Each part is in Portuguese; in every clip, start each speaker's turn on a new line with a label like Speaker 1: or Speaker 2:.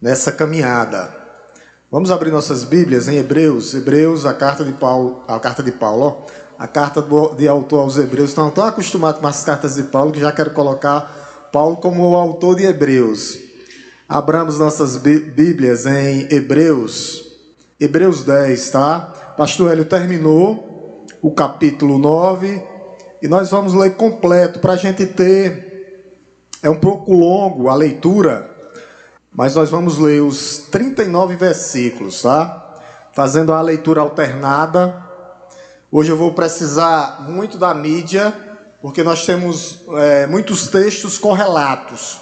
Speaker 1: nessa caminhada. Vamos abrir nossas Bíblias em Hebreus, a carta de Paulo, a carta de autor aos Hebreus. Estão tão acostumados com as cartas de Paulo que já quero colocar Paulo como o autor de Hebreus. Abramos nossas Bíblias em Hebreus 10, tá? Pastor Hélio terminou o capítulo 9 e nós vamos ler completo para a gente ter. É um pouco longo a leitura, mas nós vamos ler os 39 versículos, tá? Fazendo a leitura alternada. Hoje eu vou precisar muito da mídia, porque nós temos muitos textos correlatos.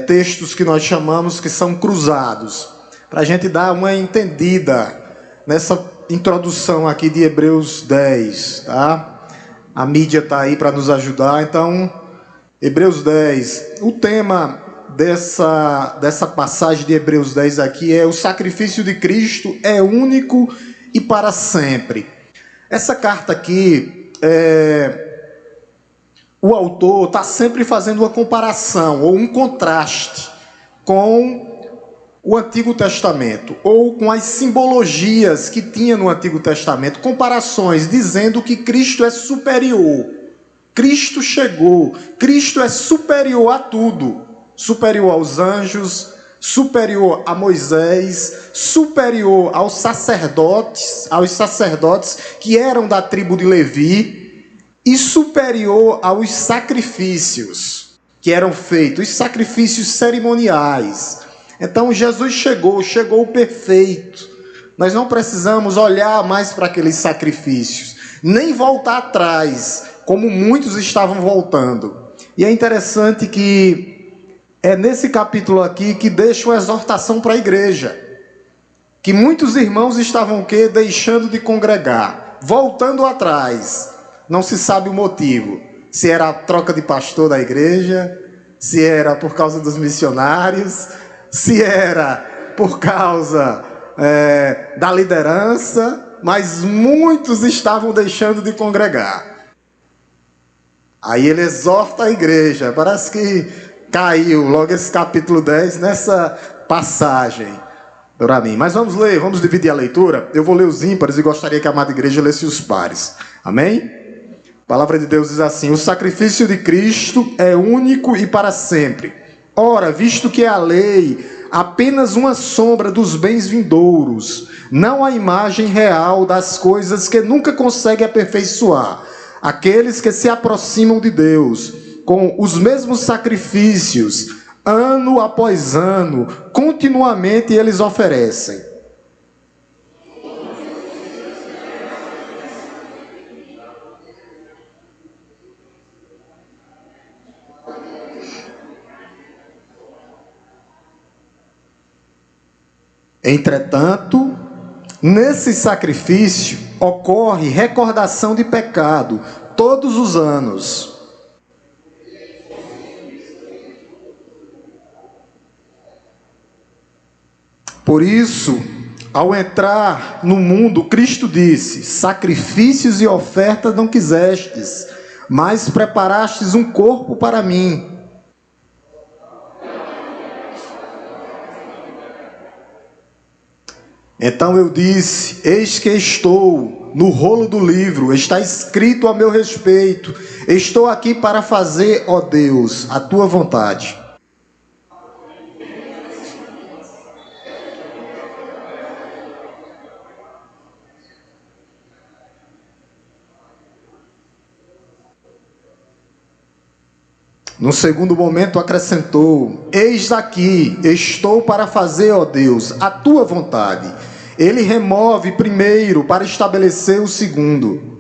Speaker 1: Textos que nós chamamos que são cruzados. Para a gente dar uma entendida nessa introdução aqui de Hebreus 10, tá? A mídia está aí para nos ajudar. Então, Hebreus 10, o tema dessa passagem de Hebreus 10 aqui é: o sacrifício de Cristo é único e para sempre. Essa carta aqui, o autor está sempre fazendo uma comparação ou um contraste com o Antigo Testamento, ou com as simbologias que tinha no Antigo Testamento, comparações dizendo que Cristo é superior. Cristo chegou, Cristo é superior a tudo, superior aos anjos, superior a Moisés, superior aos sacerdotes que eram da tribo de Levi, e superior aos sacrifícios que eram feitos, os sacrifícios cerimoniais. Então Jesus chegou perfeito. Nós não precisamos olhar mais para aqueles sacrifícios, nem voltar atrás, como muitos estavam voltando. E é interessante que é nesse capítulo aqui que deixa uma exortação para a igreja, que muitos irmãos estavam o quê? Deixando de congregar, voltando atrás. Não se sabe o motivo, se era a troca de pastor da igreja, se era por causa dos missionários, se era por causa da liderança, mas muitos estavam deixando de congregar. Aí ele exorta a igreja, parece que caiu logo esse capítulo 10 nessa passagem para mim. Mas vamos ler, vamos dividir a leitura. Eu vou ler os ímpares e gostaria que a amada igreja lesse os pares. Amém? A palavra de Deus diz assim: o sacrifício de Cristo é único e para sempre. Ora, visto que a lei apenas uma sombra dos bens vindouros, não a imagem real das coisas que nunca consegue aperfeiçoar, aqueles que se aproximam de Deus com os mesmos sacrifícios, ano após ano, continuamente eles oferecem. Entretanto, nesse sacrifício ocorre recordação de pecado todos os anos. Por isso, ao entrar no mundo, Cristo disse: sacrifícios e ofertas não quisestes, mas preparastes um corpo para mim. Então eu disse: eis que estou no rolo do livro, está escrito a meu respeito, estou aqui para fazer, ó Deus, a tua vontade. No segundo momento acrescentou: eis aqui, estou para fazer, ó Deus, a tua vontade. Ele remove primeiro para estabelecer o segundo.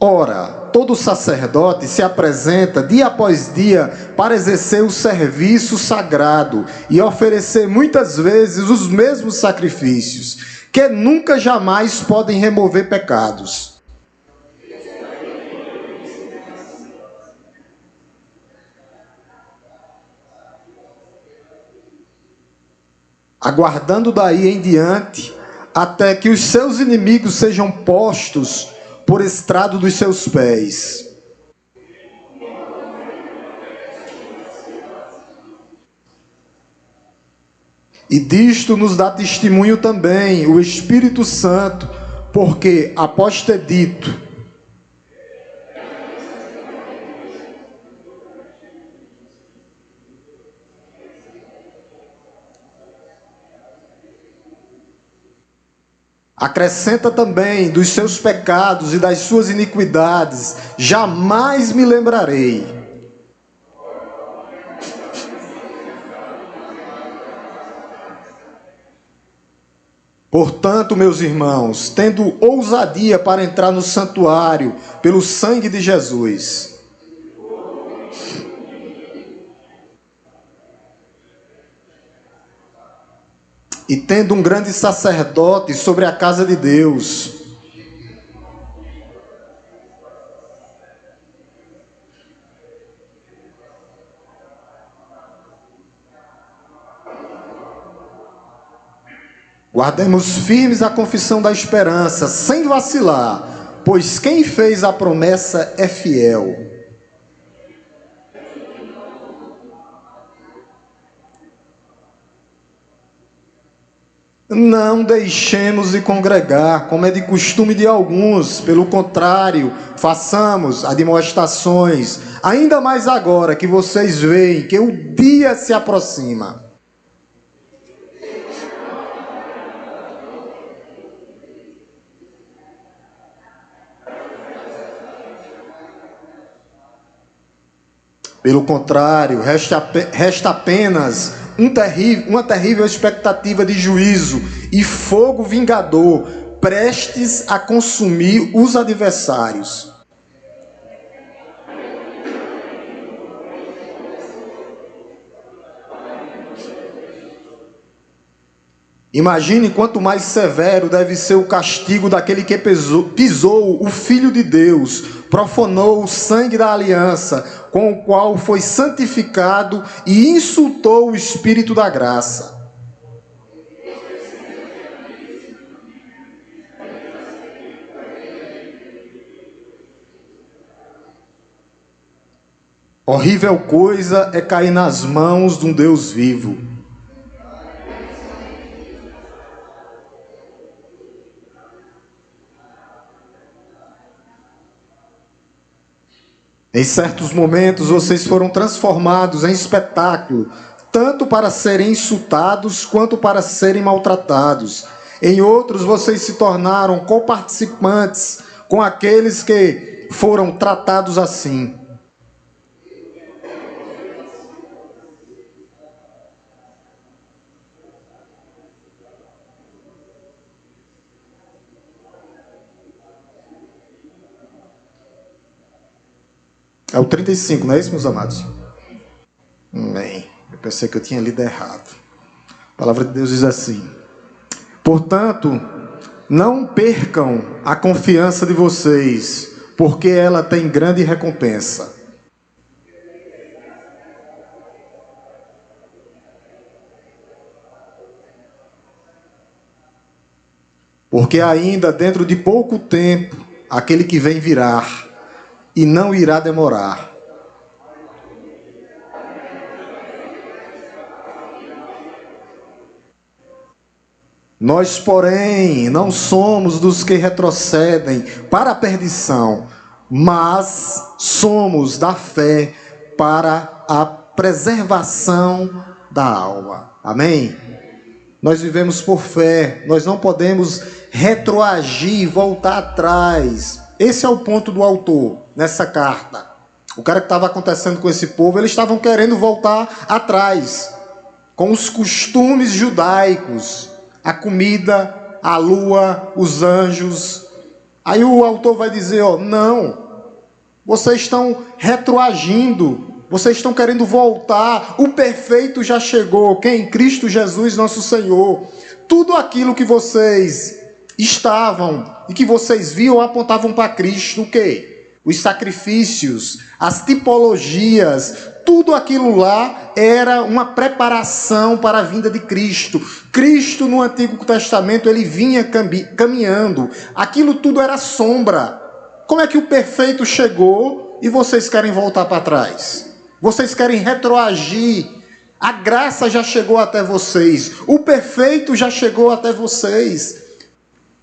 Speaker 1: Ora, todo sacerdote se apresenta dia após dia para exercer o serviço sagrado e oferecer muitas vezes os mesmos sacrifícios, que nunca jamais podem remover pecados. Aguardando daí em diante, até que os seus inimigos sejam postos por estrado dos seus pés. E disto nos dá testemunho também o Espírito Santo, porque após ter dito: acrescenta também dos seus pecados e das suas iniquidades, jamais me lembrarei. Portanto, meus irmãos, tendo ousadia para entrar no santuário pelo sangue de Jesus, e tendo um grande sacerdote sobre a casa de Deus, guardemos firmes a confissão da esperança, sem vacilar, pois quem fez a promessa é fiel. Não deixemos de congregar, como é de costume de alguns. Pelo contrário, façamos admoestações, ainda mais agora que vocês veem que o dia se aproxima. Pelo contrário, resta apenas uma terrível expectativa de juízo e fogo vingador, prestes a consumir os adversários. Imagine quanto mais severo deve ser o castigo daquele que pisou o Filho de Deus, profanou o sangue da aliança, com o qual foi santificado e insultou o Espírito da graça. Horrível coisa é cair nas mãos de um Deus vivo. Em certos momentos vocês foram transformados em espetáculo, tanto para serem insultados quanto para serem maltratados. Em outros vocês se tornaram coparticipantes com aqueles que foram tratados assim. É o 35, não é isso, meus amados? Bem, eu pensei que eu tinha lido errado. A palavra de Deus diz assim: portanto, não percam a confiança de vocês, porque ela tem grande recompensa. Porque ainda dentro de pouco tempo, aquele que vem virá, e não irá demorar. Nós, porém, não somos dos que retrocedem para a perdição, mas somos da fé para a preservação da alma. Amém? Nós vivemos por fé, nós não podemos retroagir, voltar atrás. Esse é o ponto do autor nessa carta. O cara que estava acontecendo com esse povo, eles estavam querendo voltar atrás, com os costumes judaicos, a comida, a lua, os anjos. Aí o autor vai dizer, não, vocês estão retroagindo, vocês estão querendo voltar, o perfeito já chegou, quem? Cristo Jesus, nosso Senhor. Tudo aquilo que vocês estavam e que vocês viam apontavam para Cristo. O quê? Os sacrifícios, as tipologias, tudo aquilo lá era uma preparação para a vinda de Cristo. Cristo no Antigo Testamento, ele vinha caminhando. Aquilo tudo era sombra. Como é que o perfeito chegou e vocês querem voltar para trás? Vocês querem retroagir? A graça já chegou até vocês. O perfeito já chegou até vocês.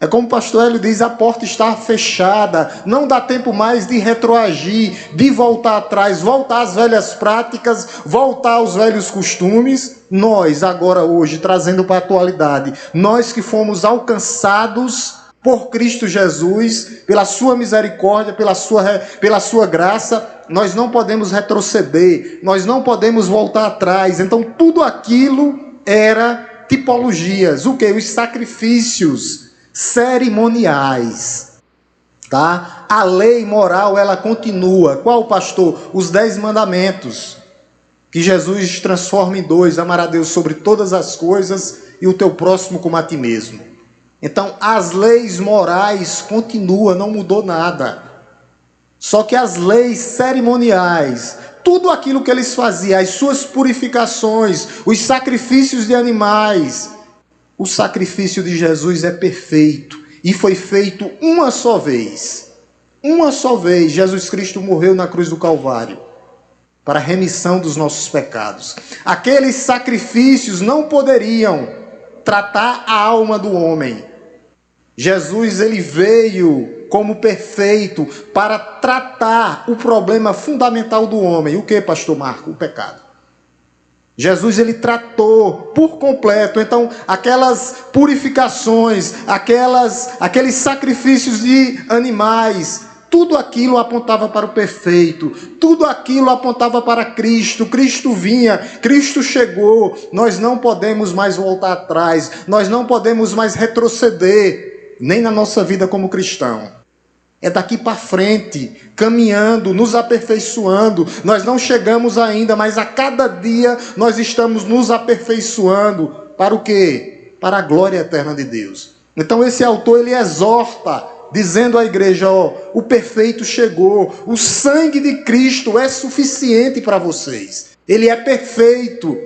Speaker 1: É como o pastor Hélio diz, a porta está fechada. Não dá tempo mais de retroagir, de voltar atrás, voltar às velhas práticas, voltar aos velhos costumes. Nós, agora, hoje, trazendo para a atualidade, nós que fomos alcançados por Cristo Jesus, pela sua misericórdia, pela sua graça, nós não podemos retroceder, nós não podemos voltar atrás. Então, tudo aquilo era tipologias. O quê? Os sacrifícios cerimoniais, tá? A lei moral, ela continua. Qual, pastor? Os 10 mandamentos, que Jesus transforma em 2, amar a Deus sobre todas as coisas e o teu próximo como a ti mesmo. Então, as leis morais continuam, não mudou nada. Só que as leis cerimoniais, tudo aquilo que eles faziam, as suas purificações, os sacrifícios de animais, o sacrifício de Jesus é perfeito e foi feito uma só vez. Uma só vez Jesus Cristo morreu na cruz do Calvário para a remissão dos nossos pecados. Aqueles sacrifícios não poderiam tratar a alma do homem. Jesus, ele veio como perfeito para tratar o problema fundamental do homem. O que, pastor Marco? O pecado. Jesus, ele tratou por completo. Então, aquelas purificações, aqueles sacrifícios de animais, tudo aquilo apontava para o perfeito, tudo aquilo apontava para Cristo. Cristo vinha, Cristo chegou. Nós não podemos mais voltar atrás, nós não podemos mais retroceder, nem na nossa vida como cristão. É daqui para frente, caminhando, nos aperfeiçoando. Nós não chegamos ainda, mas a cada dia nós estamos nos aperfeiçoando. Para o quê? Para a glória eterna de Deus. Então esse autor, ele exorta, dizendo à igreja, o perfeito chegou. O sangue de Cristo é suficiente para vocês. Ele é perfeito.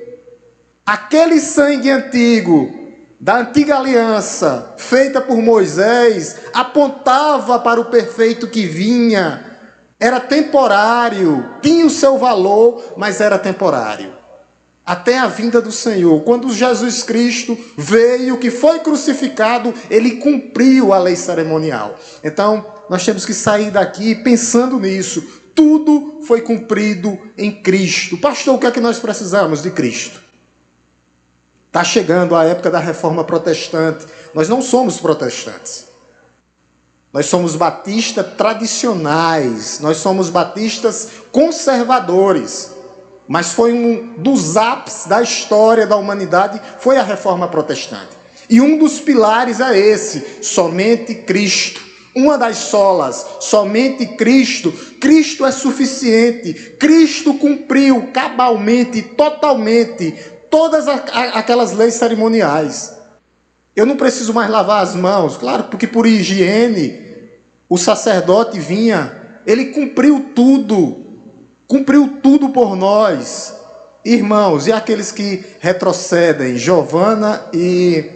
Speaker 1: Aquele sangue antigo, da antiga aliança, feita por Moisés, apontava para o perfeito que vinha. Era temporário, tinha o seu valor, mas era temporário. Até a vinda do Senhor. Quando Jesus Cristo veio, que foi crucificado, ele cumpriu a lei cerimonial. Então, nós temos que sair daqui pensando nisso. Tudo foi cumprido em Cristo. Pastor, o que é que nós precisamos de Cristo? Está chegando a época da reforma protestante. Nós não somos protestantes. Nós somos batistas tradicionais. Nós somos batistas conservadores. Mas foi um dos ápices da história da humanidade, foi a reforma protestante. E um dos pilares é esse, somente Cristo. Uma das solas, somente Cristo. Cristo é suficiente. Cristo cumpriu cabalmente, totalmente, todas aquelas leis cerimoniais. Eu não preciso mais lavar as mãos, claro, porque por higiene o sacerdote vinha, ele cumpriu tudo por nós. Irmãos, e aqueles que retrocedem, Giovana e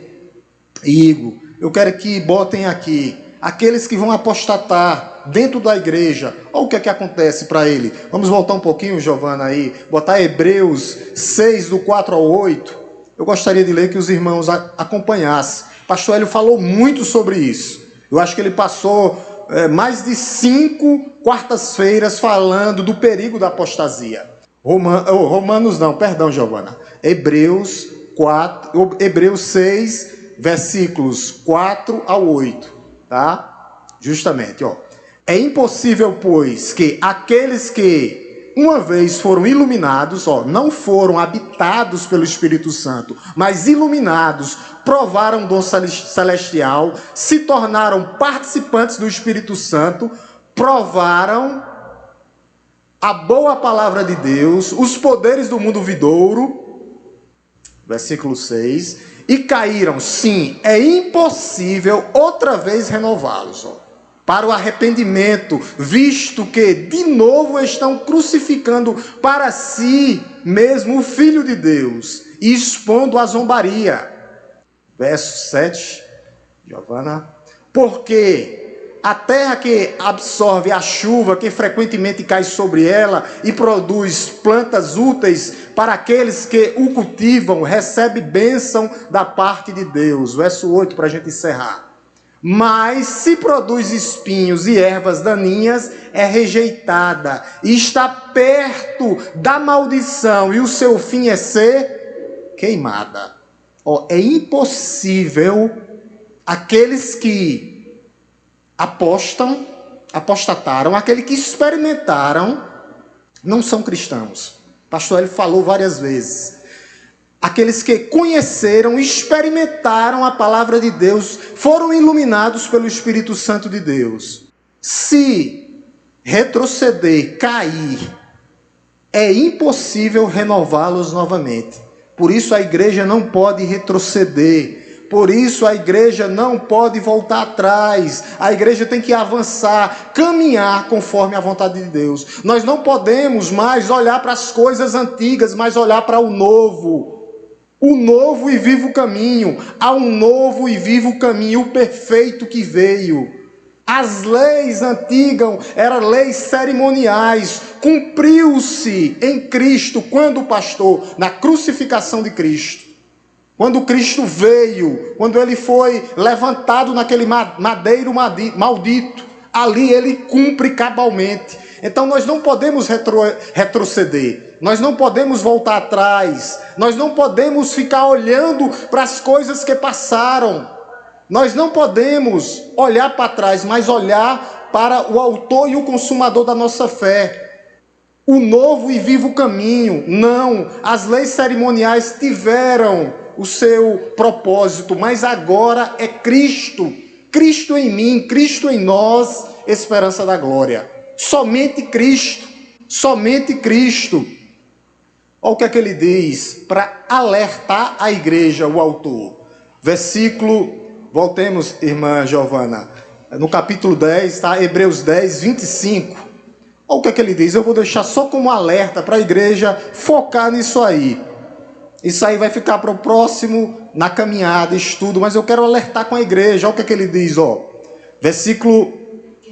Speaker 1: Igor, eu quero que botem aqui, aqueles que vão apostatar dentro da igreja, olha o que é que acontece para ele. Vamos voltar um pouquinho, Giovana, aí, botar Hebreus 6, do 4 ao 8. Eu gostaria de ler, que os irmãos acompanhassem. Pastor Hélio falou muito sobre isso. Eu acho que ele passou mais de 5 quartas-feiras falando do perigo da apostasia. Hebreus 6, versículos 4 ao 8, tá? Justamente, É impossível, pois, que aqueles que uma vez foram iluminados, não foram habitados pelo Espírito Santo, mas iluminados, provaram o dom celestial, se tornaram participantes do Espírito Santo, provaram a boa palavra de Deus, os poderes do mundo vindouro, versículo 6, e caíram. Sim, é impossível outra vez renová-los, para o arrependimento, visto que de novo estão crucificando para si mesmo o Filho de Deus e expondo a zombaria. Verso 7, Giovana. Porque a terra que absorve a chuva que frequentemente cai sobre ela e produz plantas úteis para aqueles que o cultivam, recebe bênção da parte de Deus. Verso 8 para a gente encerrar. Mas se produz espinhos e ervas daninhas, é rejeitada e está perto da maldição, e o seu fim é ser queimada. É impossível aqueles que apostataram, aqueles que experimentaram, não são cristãos. O pastor ele falou várias vezes. Aqueles que conheceram, experimentaram a palavra de Deus, foram iluminados pelo Espírito Santo de Deus. Se retroceder, cair, é impossível renová-los novamente. Por isso a igreja não pode retroceder. Por isso a igreja não pode voltar atrás. A igreja tem que avançar, caminhar conforme a vontade de Deus. Nós não podemos mais olhar para as coisas antigas, mas olhar para o novo. O novo e vivo caminho. Há um novo e vivo caminho, o perfeito que veio. As leis antigas eram leis cerimoniais. Cumpriu-se em Cristo, quando o pastor, na crucificação de Cristo. Quando Cristo veio, quando ele foi levantado naquele madeiro maldito, ali ele cumpre cabalmente. Então nós não podemos retroceder, nós não podemos voltar atrás, nós não podemos ficar olhando para as coisas que passaram, nós não podemos olhar para trás, mas olhar para o autor e o consumador da nossa fé. O novo e vivo caminho. Não, as leis cerimoniais tiveram o seu propósito, mas agora é Cristo, Cristo em mim, Cristo em nós, esperança da glória. Somente Cristo, somente Cristo. Olha o que é que ele diz, para alertar a igreja, o autor. Versículo, voltemos, irmã Giovana, no capítulo 10, tá? Hebreus 10, 25. Olha o que é que ele diz, eu vou deixar só como alerta para a igreja focar nisso aí. Isso aí vai ficar para o próximo, na caminhada, estudo, mas eu quero alertar com a igreja. Olha o que é que ele diz, ó. Versículo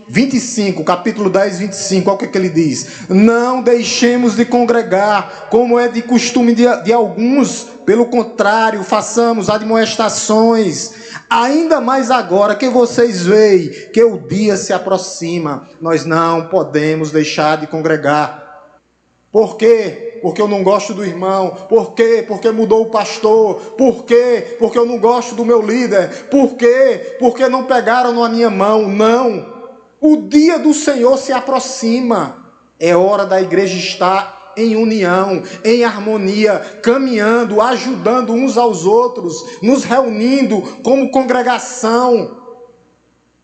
Speaker 1: 25, capítulo 10, 25, olha o que ele diz. Não deixemos de congregar, como é de costume de alguns. Pelo contrário, façamos admoestações. Ainda mais agora que vocês veem que o dia se aproxima. Nós não podemos deixar de congregar. Por quê? Porque eu não gosto do irmão. Por quê? Porque mudou o pastor. Por quê? Porque eu não gosto do meu líder. Por quê? Porque não pegaram na minha mão. Não. O dia do Senhor se aproxima. É hora da igreja estar em união, em harmonia, caminhando, ajudando uns aos outros, nos reunindo como congregação.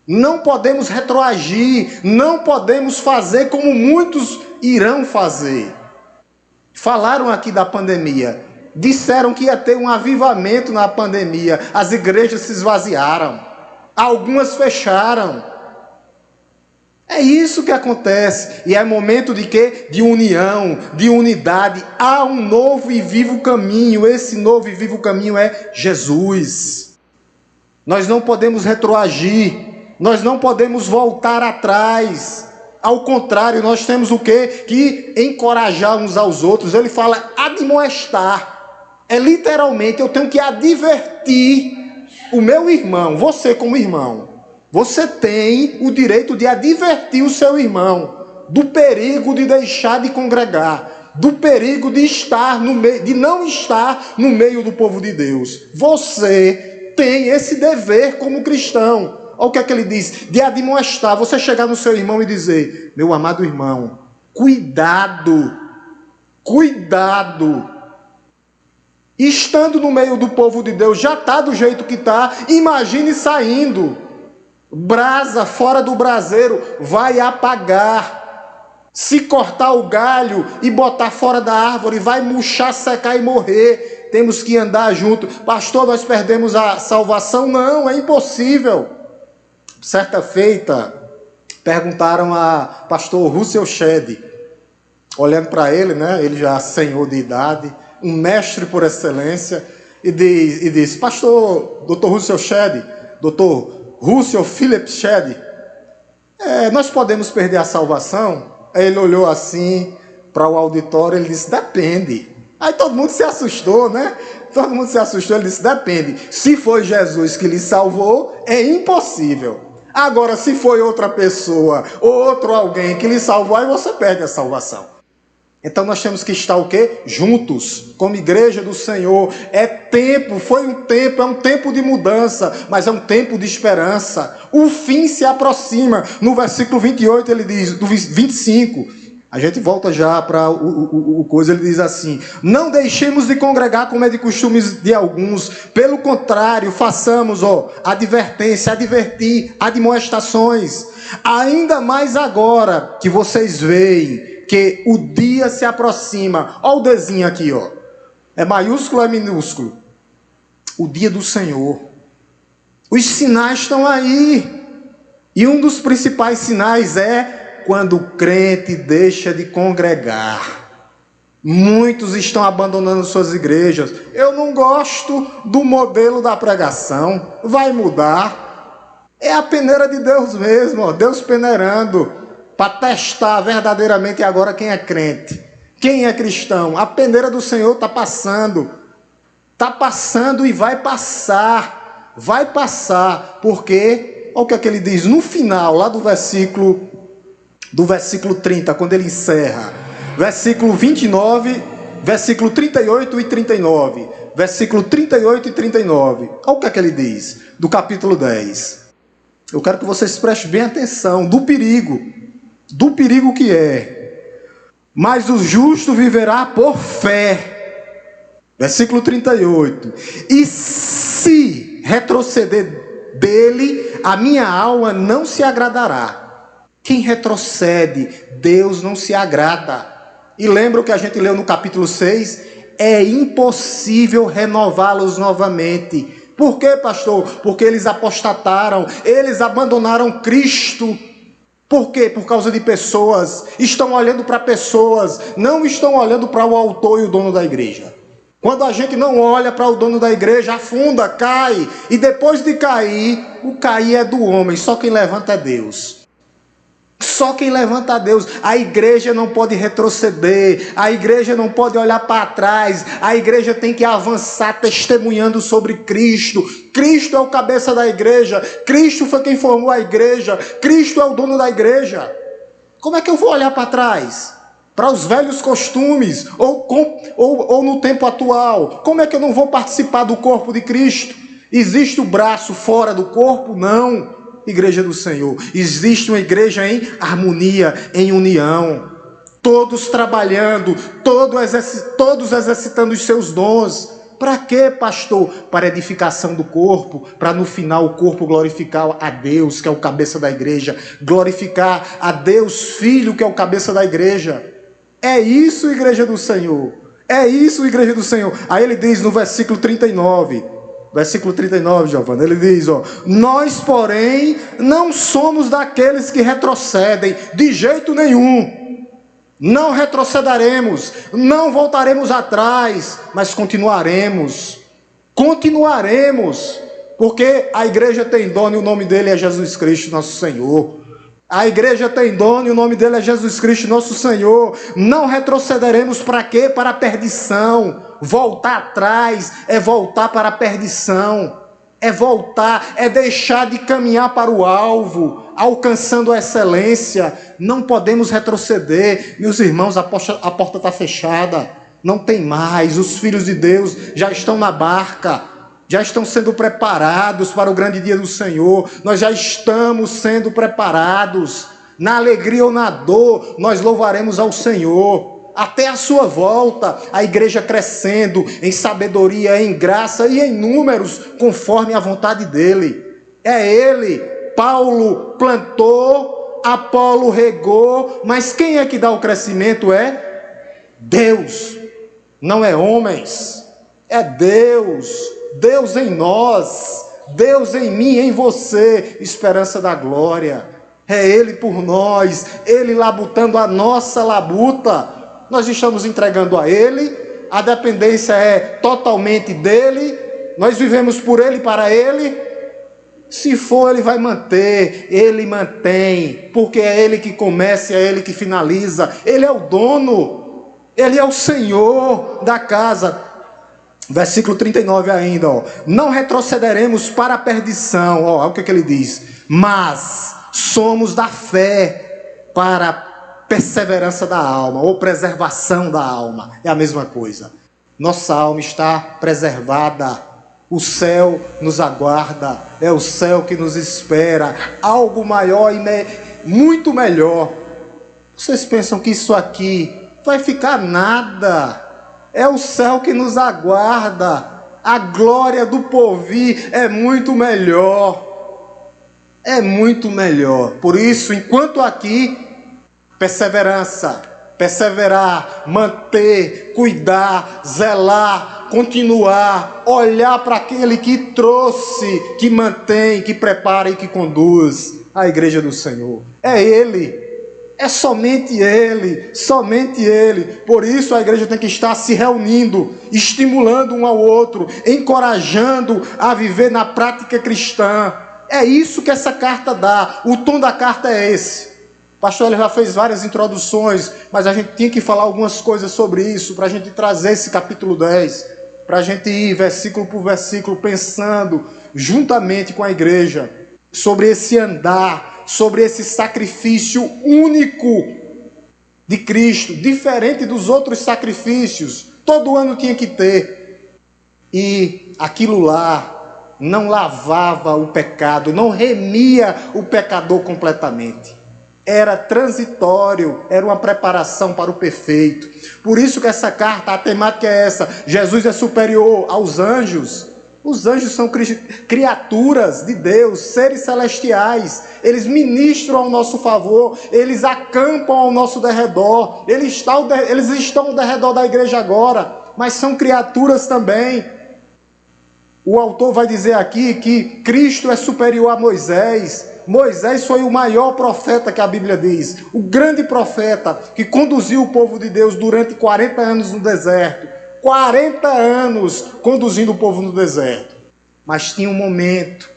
Speaker 1: Não podemos retroagir, não podemos fazer como muitos irão fazer. Falaram aqui da pandemia, disseram que ia ter um avivamento na pandemia, as igrejas se esvaziaram, algumas fecharam. É isso que acontece, e é momento de quê? De união, de unidade. Há um novo e vivo caminho, esse novo e vivo caminho é Jesus. Nós não podemos retroagir, nós não podemos voltar atrás. Ao contrário, nós temos o quê? Que encorajar uns aos outros. Ele fala admoestar. É literalmente, eu tenho que advertir o meu irmão, você como irmão. Você tem o direito de advertir o seu irmão do perigo de deixar de congregar, do perigo de estar no meio, de não estar no meio do povo de Deus. Você tem esse dever como cristão. Olha o que é que ele diz, de admoestar. Você chegar no seu irmão e dizer: meu amado irmão, cuidado, cuidado. Estando no meio do povo de Deus, já está do jeito que está, imagine saindo. Brasa fora do braseiro vai apagar. Se cortar o galho e botar fora da árvore, vai murchar, secar e morrer. Temos que andar junto. Pastor, nós perdemos a salvação? Não, é impossível. Certa feita, perguntaram a pastor Russell Shedd, olhando para ele, né? Ele já senhor de idade, um mestre por excelência, e disse: pastor, Dr. Russell Shedd, Dr. Russell Philip Shedd, Nós podemos perder a salvação? Aí ele olhou assim para o auditório, ele disse, depende. Aí todo mundo se assustou, né? Todo mundo se assustou, ele disse, depende. Se foi Jesus que lhe salvou, é impossível. Agora, se foi outra pessoa, ou outro alguém que lhe salvou, aí você perde a salvação. Então nós temos que estar o quê? Juntos, como igreja do Senhor. É tempo, é um tempo de mudança, mas é um tempo de esperança. O fim se aproxima. No versículo 28 ele diz, do 25, a gente volta já para o coisa, ele diz assim, não deixemos de congregar como é de costumes de alguns, pelo contrário, façamos advertência, advertir, admoestações, ainda mais agora que vocês veem que o dia se aproxima. Olha o desenho aqui, é maiúsculo ou é minúsculo? O dia do Senhor. Os sinais estão aí, e um dos principais sinais é quando o crente deixa de congregar. Muitos estão abandonando suas igrejas. Eu não gosto do modelo da pregação. Vai mudar. É a peneira de Deus mesmo, Deus peneirando, para testar verdadeiramente agora quem é crente, quem é cristão. A peneira do Senhor está passando. Está passando e vai passar. Vai passar. Porque, olha o que ele diz no final, lá do versículo 30, quando ele encerra, versículo 29, versículo 38 e 39, versículo 38 e 39, olha o que ele diz, do capítulo 10, eu quero que vocês prestem bem atenção, do perigo que é, mas o justo viverá por fé, versículo 38, e se retroceder dele, a minha alma não se agradará. Quem retrocede, Deus não se agrada. E lembra o que a gente leu no capítulo 6? É impossível renová-los novamente. Por quê, pastor? Porque eles apostataram, eles abandonaram Cristo. Por quê? Por causa de pessoas. Estão olhando para pessoas, não estão olhando para o autor e o dono da igreja. Quando a gente não olha para o dono da igreja, afunda, cai. E depois de cair, o cair é do homem, só quem levanta é Deus. Só quem levanta a Deus. A igreja não pode retroceder, a igreja não pode olhar para trás, a igreja tem que avançar testemunhando sobre Cristo. Cristo é o cabeça da igreja, Cristo foi quem formou a igreja, Cristo é o dono da igreja. Como é que eu vou olhar para trás? Para os velhos costumes, ou no tempo atual? Como é que eu não vou participar do corpo de Cristo? Existe o braço fora do corpo? Não. Igreja do Senhor, existe uma igreja em harmonia, em união, todos trabalhando, todos exercitando os seus dons. Para quê, pastor? Para edificação do corpo, para no final o corpo glorificar a Deus, que é o cabeça da igreja, glorificar a Deus Filho, que é o cabeça da igreja. É isso, igreja do Senhor, é isso, igreja do Senhor. Aí ele diz no versículo 39, Giovana, ele diz, nós, porém, não somos daqueles que retrocedem, de jeito nenhum. Não retrocederemos, não voltaremos atrás, mas continuaremos, porque a igreja tem dono e o nome dele é Jesus Cristo, nosso Senhor. A igreja tem dono e o nome dele é Jesus Cristo, nosso Senhor. Não retrocederemos para quê? Para a perdição. Voltar atrás é voltar para a perdição. É voltar, é deixar de caminhar para o alvo, alcançando a excelência. Não podemos retroceder. Meus irmãos, a porta está fechada. Não tem mais. Os filhos de Deus já estão na barca. Já estão sendo preparados para o grande dia do Senhor. Nós já estamos sendo preparados. Na alegria ou na dor, nós louvaremos ao Senhor. Até a sua volta, a igreja crescendo em sabedoria, em graça e em números, conforme a vontade dele. É ele. Paulo plantou, Apolo regou, mas quem é que dá o crescimento? É Deus. Não é homens. É Deus. Deus em nós, Deus em mim, em você, esperança da glória. É Ele por nós, Ele labutando a nossa labuta. Nós estamos entregando a Ele, a dependência é totalmente dEle, nós vivemos por Ele e para Ele. Se for, ele vai manter, ele mantém, porque é ele que começa e é ele que finaliza. Ele é o dono, ele é o Senhor da casa. Versículo 39 ainda, ó. Não retrocederemos para a perdição, ó, olha o que ele diz. Mas somos da fé para a perseverança da alma, ou preservação da alma. É a mesma coisa. Nossa alma está preservada. O céu nos aguarda, é o céu que nos espera, algo maior e muito melhor. Vocês pensam que isso aqui vai ficar nada? É o céu que nos aguarda, a glória do porvir é muito melhor, é muito melhor. Por isso, enquanto aqui, perseverança, perseverar, manter, cuidar, zelar, continuar, olhar para aquele que trouxe, que mantém, que prepara e que conduz a igreja do Senhor. É Ele, é somente Ele, somente Ele. Por isso a igreja tem que estar se reunindo, estimulando um ao outro, encorajando a viver na prática cristã. É isso que essa carta dá, o tom da carta é esse. O pastor ele já fez várias introduções, mas a gente tinha que falar algumas coisas sobre isso, para a gente trazer esse capítulo 10, para a gente ir versículo por versículo, pensando juntamente com a igreja, sobre esse andar, sobre esse sacrifício único de Cristo, diferente dos outros sacrifícios, todo ano tinha que ter, e aquilo lá não lavava o pecado, não remia o pecador completamente. Era transitório, era uma preparação para o perfeito. Por isso que essa carta, a temática é essa: Jesus é superior aos anjos. Os anjos são criaturas de Deus, seres celestiais. Eles ministram ao nosso favor, eles acampam ao nosso derredor. Eles estão ao derredor da igreja agora, mas são criaturas também. O autor vai dizer aqui que Cristo é superior a Moisés. Moisés foi o maior profeta que a Bíblia diz, o grande profeta que conduziu o povo de Deus durante 40 anos no deserto. 40 anos conduzindo o povo no deserto. Mas tinha um momento.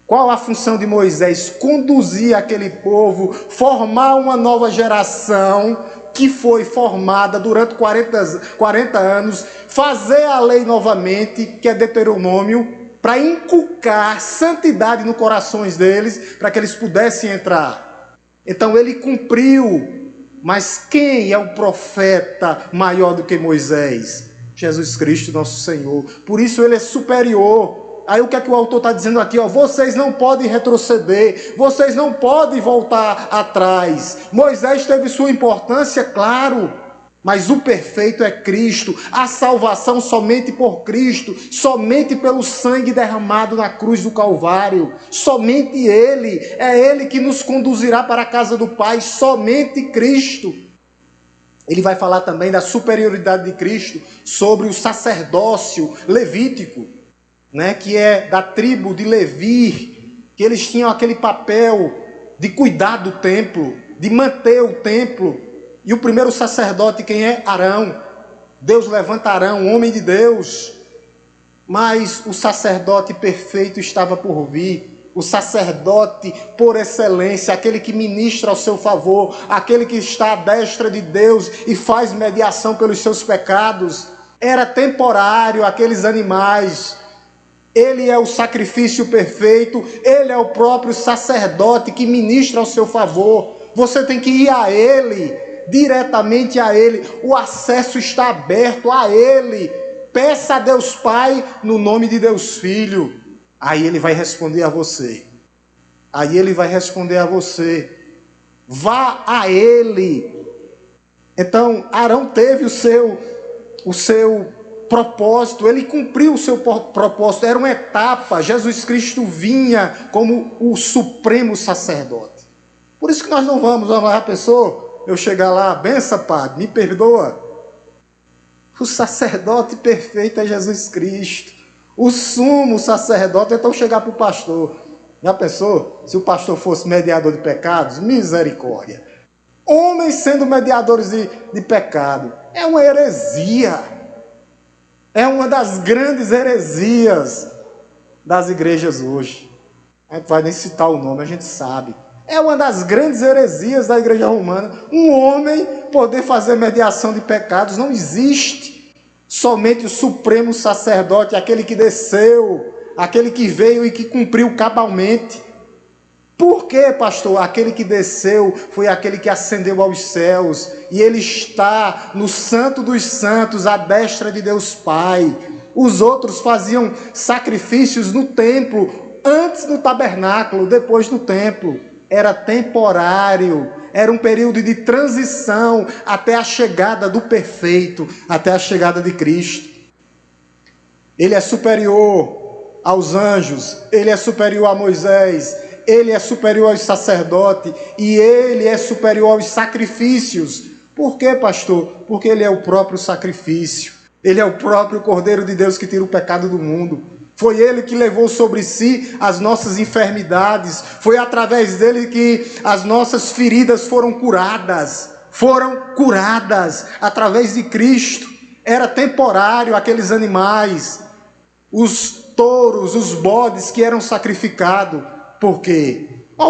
Speaker 1: Qual a função de Moisés? Conduzir aquele povo, formar uma nova geração que foi formada durante 40 anos, fazer a lei novamente, que é Deuteronômio, para inculcar santidade no corações deles, para que eles pudessem entrar. Então ele cumpriu, mas quem é o profeta maior do que Moisés? Jesus Cristo, nosso Senhor. Por isso ele é superior. Aí o que é que o autor está dizendo aqui? Vocês não podem retroceder, vocês não podem voltar atrás. Moisés teve sua importância, claro, mas o perfeito é Cristo, a salvação somente por Cristo, somente pelo sangue derramado na cruz do Calvário, somente Ele, é Ele que nos conduzirá para a casa do Pai, somente Cristo. Ele vai falar também da superioridade de Cristo sobre o sacerdócio levítico, né, que é da tribo de Levi, que eles tinham aquele papel de cuidar do templo, de manter o templo. E o primeiro sacerdote, quem é? Arão. Deus levanta Arão, homem de Deus. Mas o sacerdote perfeito estava por vir. O sacerdote por excelência, aquele que ministra ao seu favor, aquele que está à destra de Deus e faz mediação pelos seus pecados. Era temporário aqueles animais. Ele é o sacrifício perfeito, ele é o próprio sacerdote que ministra ao seu favor. Você tem que ir a ele, diretamente a Ele, o acesso está aberto a Ele. Peça a Deus Pai no nome de Deus Filho. Aí Ele vai responder a você. Aí Ele vai responder a você. Vá a Ele. Então Arão teve o seu propósito, ele cumpriu o seu propósito, era uma etapa. Jesus Cristo vinha como o supremo sacerdote. Por isso que nós não vamos a pessoa. Eu chegar lá, benção, padre, me perdoa. O sacerdote perfeito é Jesus Cristo. O sumo sacerdote, então chegar para o pastor. Já pensou? Se o pastor fosse mediador de pecados? Misericórdia. Homens sendo mediadores de pecado. É uma heresia. É uma das grandes heresias das igrejas hoje. A gente vai nem citar o nome, a gente sabe. É uma das grandes heresias da igreja romana. Um homem poder fazer mediação de pecados. Não existe. Somente o supremo sacerdote, aquele que desceu, aquele que veio e que cumpriu cabalmente. Por que, pastor? Aquele que desceu foi aquele que ascendeu aos céus. E ele está no Santo dos Santos, à destra de Deus Pai. Os outros faziam sacrifícios no templo, antes no tabernáculo, depois no templo. Era temporário, era um período de transição até a chegada do perfeito, até a chegada de Cristo. Ele é superior aos anjos, ele é superior a Moisés, ele é superior aos sacerdotes e ele é superior aos sacrifícios. Por quê, pastor? Porque ele é o próprio sacrifício, ele é o próprio Cordeiro de Deus que tira o pecado do mundo. Foi ele que levou sobre si as nossas enfermidades. Foi através dele que as nossas feridas foram curadas. Foram curadas através de Cristo. Era temporário aqueles animais, os touros, os bodes que eram sacrificados. Por quê? Olha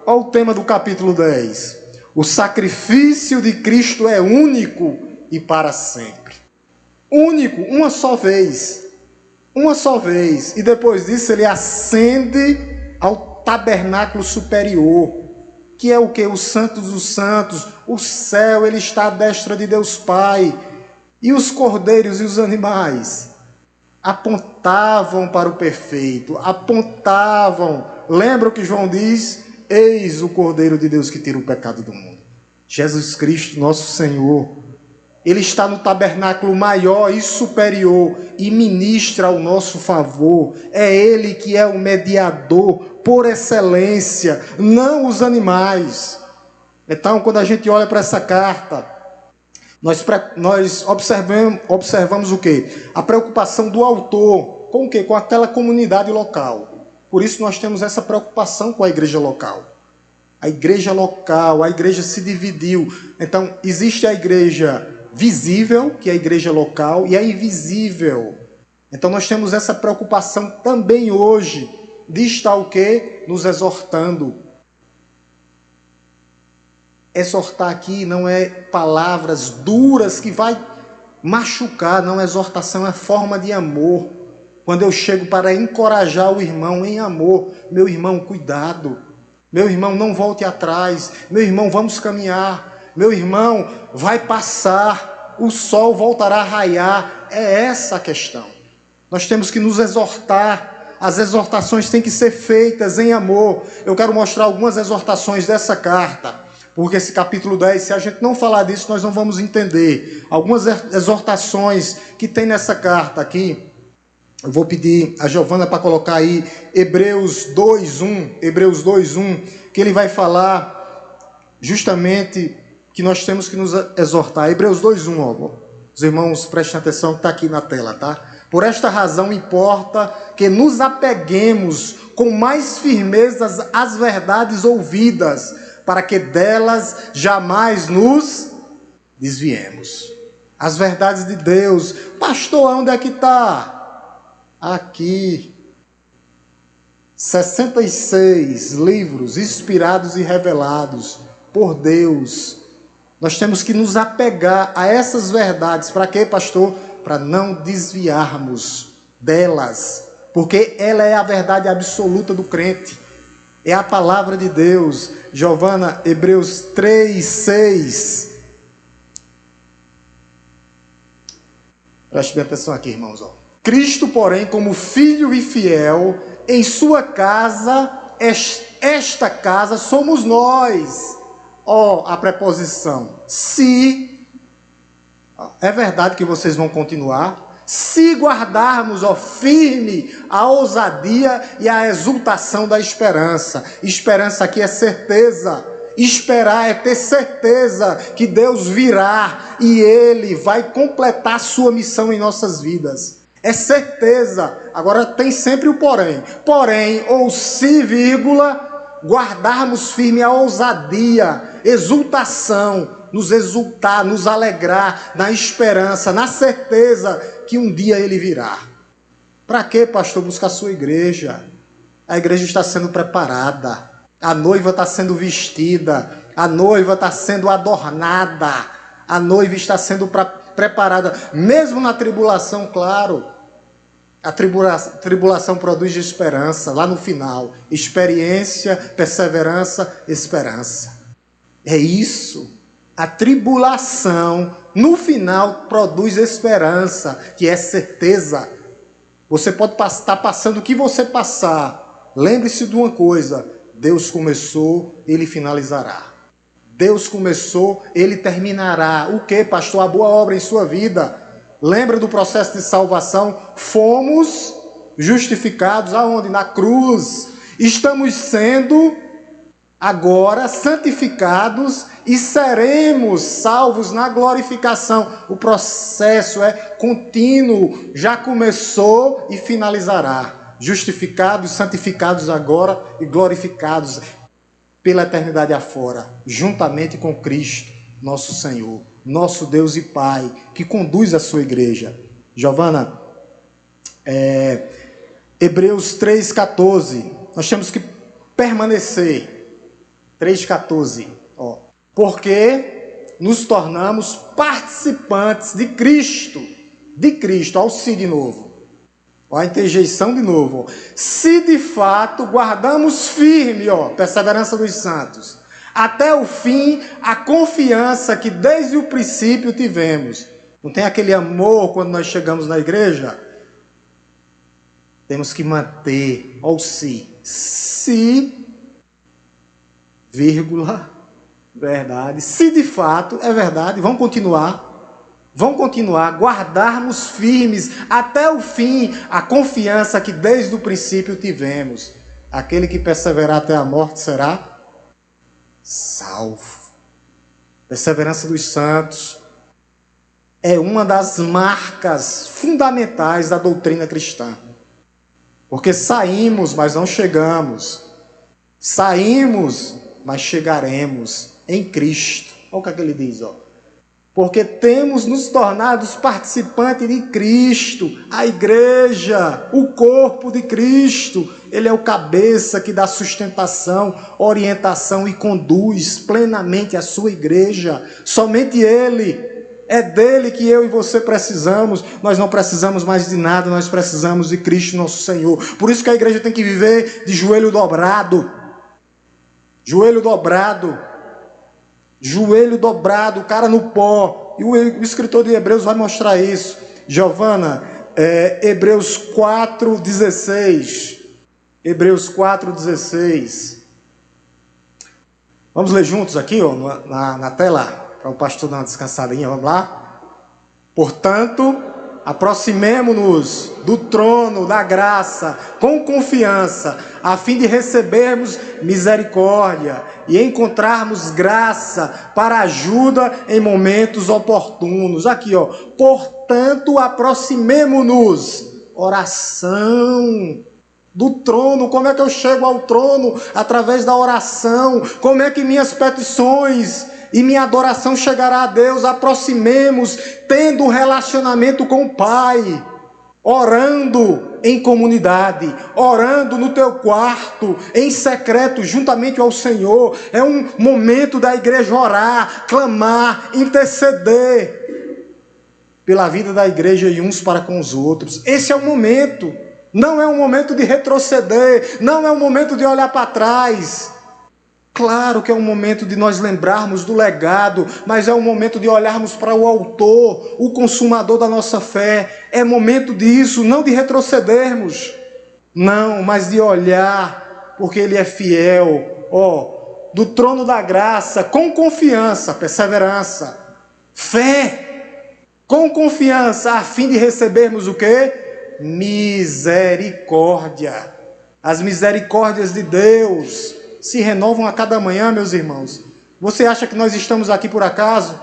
Speaker 1: o tema do capítulo 10. O sacrifício de Cristo é único e para sempre. Único, uma só vez. Uma só vez, e depois disso ele ascende ao tabernáculo superior, que é o que? O Santo dos Santos, o céu, ele está à destra de Deus Pai, e os cordeiros e os animais apontavam para o perfeito, apontavam, lembra o que João diz? Eis o Cordeiro de Deus que tira o pecado do mundo, Jesus Cristo, nosso Senhor. Ele está no tabernáculo maior e superior e ministra ao nosso favor. É Ele que é o mediador por excelência, não os animais. Então, quando a gente olha para essa carta, nós observamos o quê? A preocupação do autor com o quê? Com aquela comunidade local. Por isso nós temos essa preocupação com a igreja local. A igreja local, a igreja se dividiu. Então, existe a igreja visível, que é a igreja local, e a invisível. Então nós temos essa preocupação também hoje, de estar o quê? Nos exortando. Exortar aqui não é palavras duras que vai machucar, não, exortação é forma de amor. Quando eu chego para encorajar o irmão em amor, meu irmão, cuidado. Meu irmão, não volte atrás. Meu irmão, vamos caminhar. Meu irmão, vai passar, o sol voltará a raiar. É essa a questão. Nós temos que nos exortar. As exortações têm que ser feitas em amor. Eu quero mostrar algumas exortações dessa carta, porque esse capítulo 10, se a gente não falar disso, nós não vamos entender. Algumas exortações que tem nessa carta aqui. Eu vou pedir a Giovana para colocar aí Hebreus 2:1, que ele vai falar justamente que nós temos que nos exortar. Hebreus 2:1, ó. Os irmãos prestem atenção que está aqui na tela, tá? Por esta razão importa que nos apeguemos com mais firmeza às verdades ouvidas, para que delas jamais nos desviemos. As verdades de Deus. Pastor, onde é que está? Aqui. 66 livros inspirados e revelados por Deus. Nós temos que nos apegar a essas verdades. Para quê, pastor? Para não desviarmos delas. Porque ela é a verdade absoluta do crente. É a palavra de Deus. Giovana, Hebreus 3:6. Preste bem atenção aqui, irmãos. Ó. Cristo, porém, como filho e fiel, em sua casa, esta casa somos nós. Ó, a preposição. Se, é verdade que vocês vão continuar, se guardarmos, ó, firme a ousadia e a exultação da esperança. Esperança aqui é certeza. Esperar é ter certeza que Deus virá e Ele vai completar a sua missão em nossas vidas. É certeza. Agora tem sempre o porém. Porém, ou se, vírgula, guardarmos firme a ousadia, exultação, nos exultar, nos alegrar na esperança, na certeza que um dia Ele virá. Para quê, pastor? Buscar a sua igreja. A igreja está sendo preparada, a noiva está sendo vestida, a noiva está sendo adornada, a noiva está sendo preparada, mesmo na tribulação, claro. A tribulação produz esperança, lá no final. Experiência, perseverança, esperança. É isso. A tribulação, no final, produz esperança, que é certeza. Você pode estar passando o que você passar. Lembre-se de uma coisa: Deus começou, Ele finalizará. Deus começou, Ele terminará. O que, pastor? A boa obra em sua vida. Lembra do processo de salvação? Fomos justificados aonde? Na cruz. Estamos sendo agora santificados e seremos salvos na glorificação. O processo é contínuo, já começou e finalizará. Justificados, santificados agora e glorificados pela eternidade afora, juntamente com Cristo, nosso Senhor, nosso Deus e Pai, que conduz a sua igreja. Giovana, Hebreus 3,14, nós temos que permanecer. 3,14, porque nos tornamos participantes de Cristo, ao si de novo, a interjeição de novo, se de fato guardamos firme, perseverança dos santos, até o fim, a confiança que desde o princípio tivemos. Não tem aquele amor quando nós chegamos na igreja? Temos que manter, se, vírgula, verdade, se de fato é verdade, vamos continuar, guardarmos firmes até o fim a confiança que desde o princípio tivemos. Aquele que perseverar até a morte será salvo. Perseverança dos santos é uma das marcas fundamentais da doutrina cristã. Porque saímos, mas não chegamos. Saímos, mas chegaremos em Cristo. Olha o que ele diz, porque temos nos tornado participantes de Cristo, a igreja, o corpo de Cristo. Ele é o cabeça que dá sustentação, orientação e conduz plenamente a sua igreja. Somente Ele. É dele que eu e você precisamos. Nós não precisamos mais de nada, nós precisamos de Cristo, nosso Senhor. Por isso que a igreja tem que viver de joelho dobrado. Joelho dobrado, o cara no pó. E o escritor de Hebreus vai mostrar isso. Giovana, Hebreus 4,16. Hebreus 4,16. Vamos ler juntos aqui, na tela, para o pastor dar uma descansadinha. Vamos lá? Portanto, aproximemo-nos do trono da graça com confiança, a fim de recebermos misericórdia e encontrarmos graça para ajuda em momentos oportunos. Aqui, portanto, aproximemo-nos. Oração do trono. Como é que eu chego ao trono? Através da oração. Como é que minhas petições e minha adoração chegará a Deus? Aproximemos, tendo um relacionamento com o Pai, orando em comunidade, orando no teu quarto, em secreto, juntamente ao Senhor. É um momento da igreja orar, clamar, interceder pela vida da igreja e uns para com os outros. Esse é o momento. Não é um momento de retroceder, não é um momento de olhar para trás. Claro que é um momento de nós lembrarmos do legado, mas é um momento de olharmos para o autor, o consumador da nossa fé. É momento disso, não de retrocedermos, não, mas de olhar, porque Ele é fiel, do trono da graça, com confiança, perseverança, fé, com confiança, a fim de recebermos o quê? Misericórdia. As misericórdias de Deus se renovam a cada manhã, meus irmãos. Você acha que nós estamos aqui por acaso?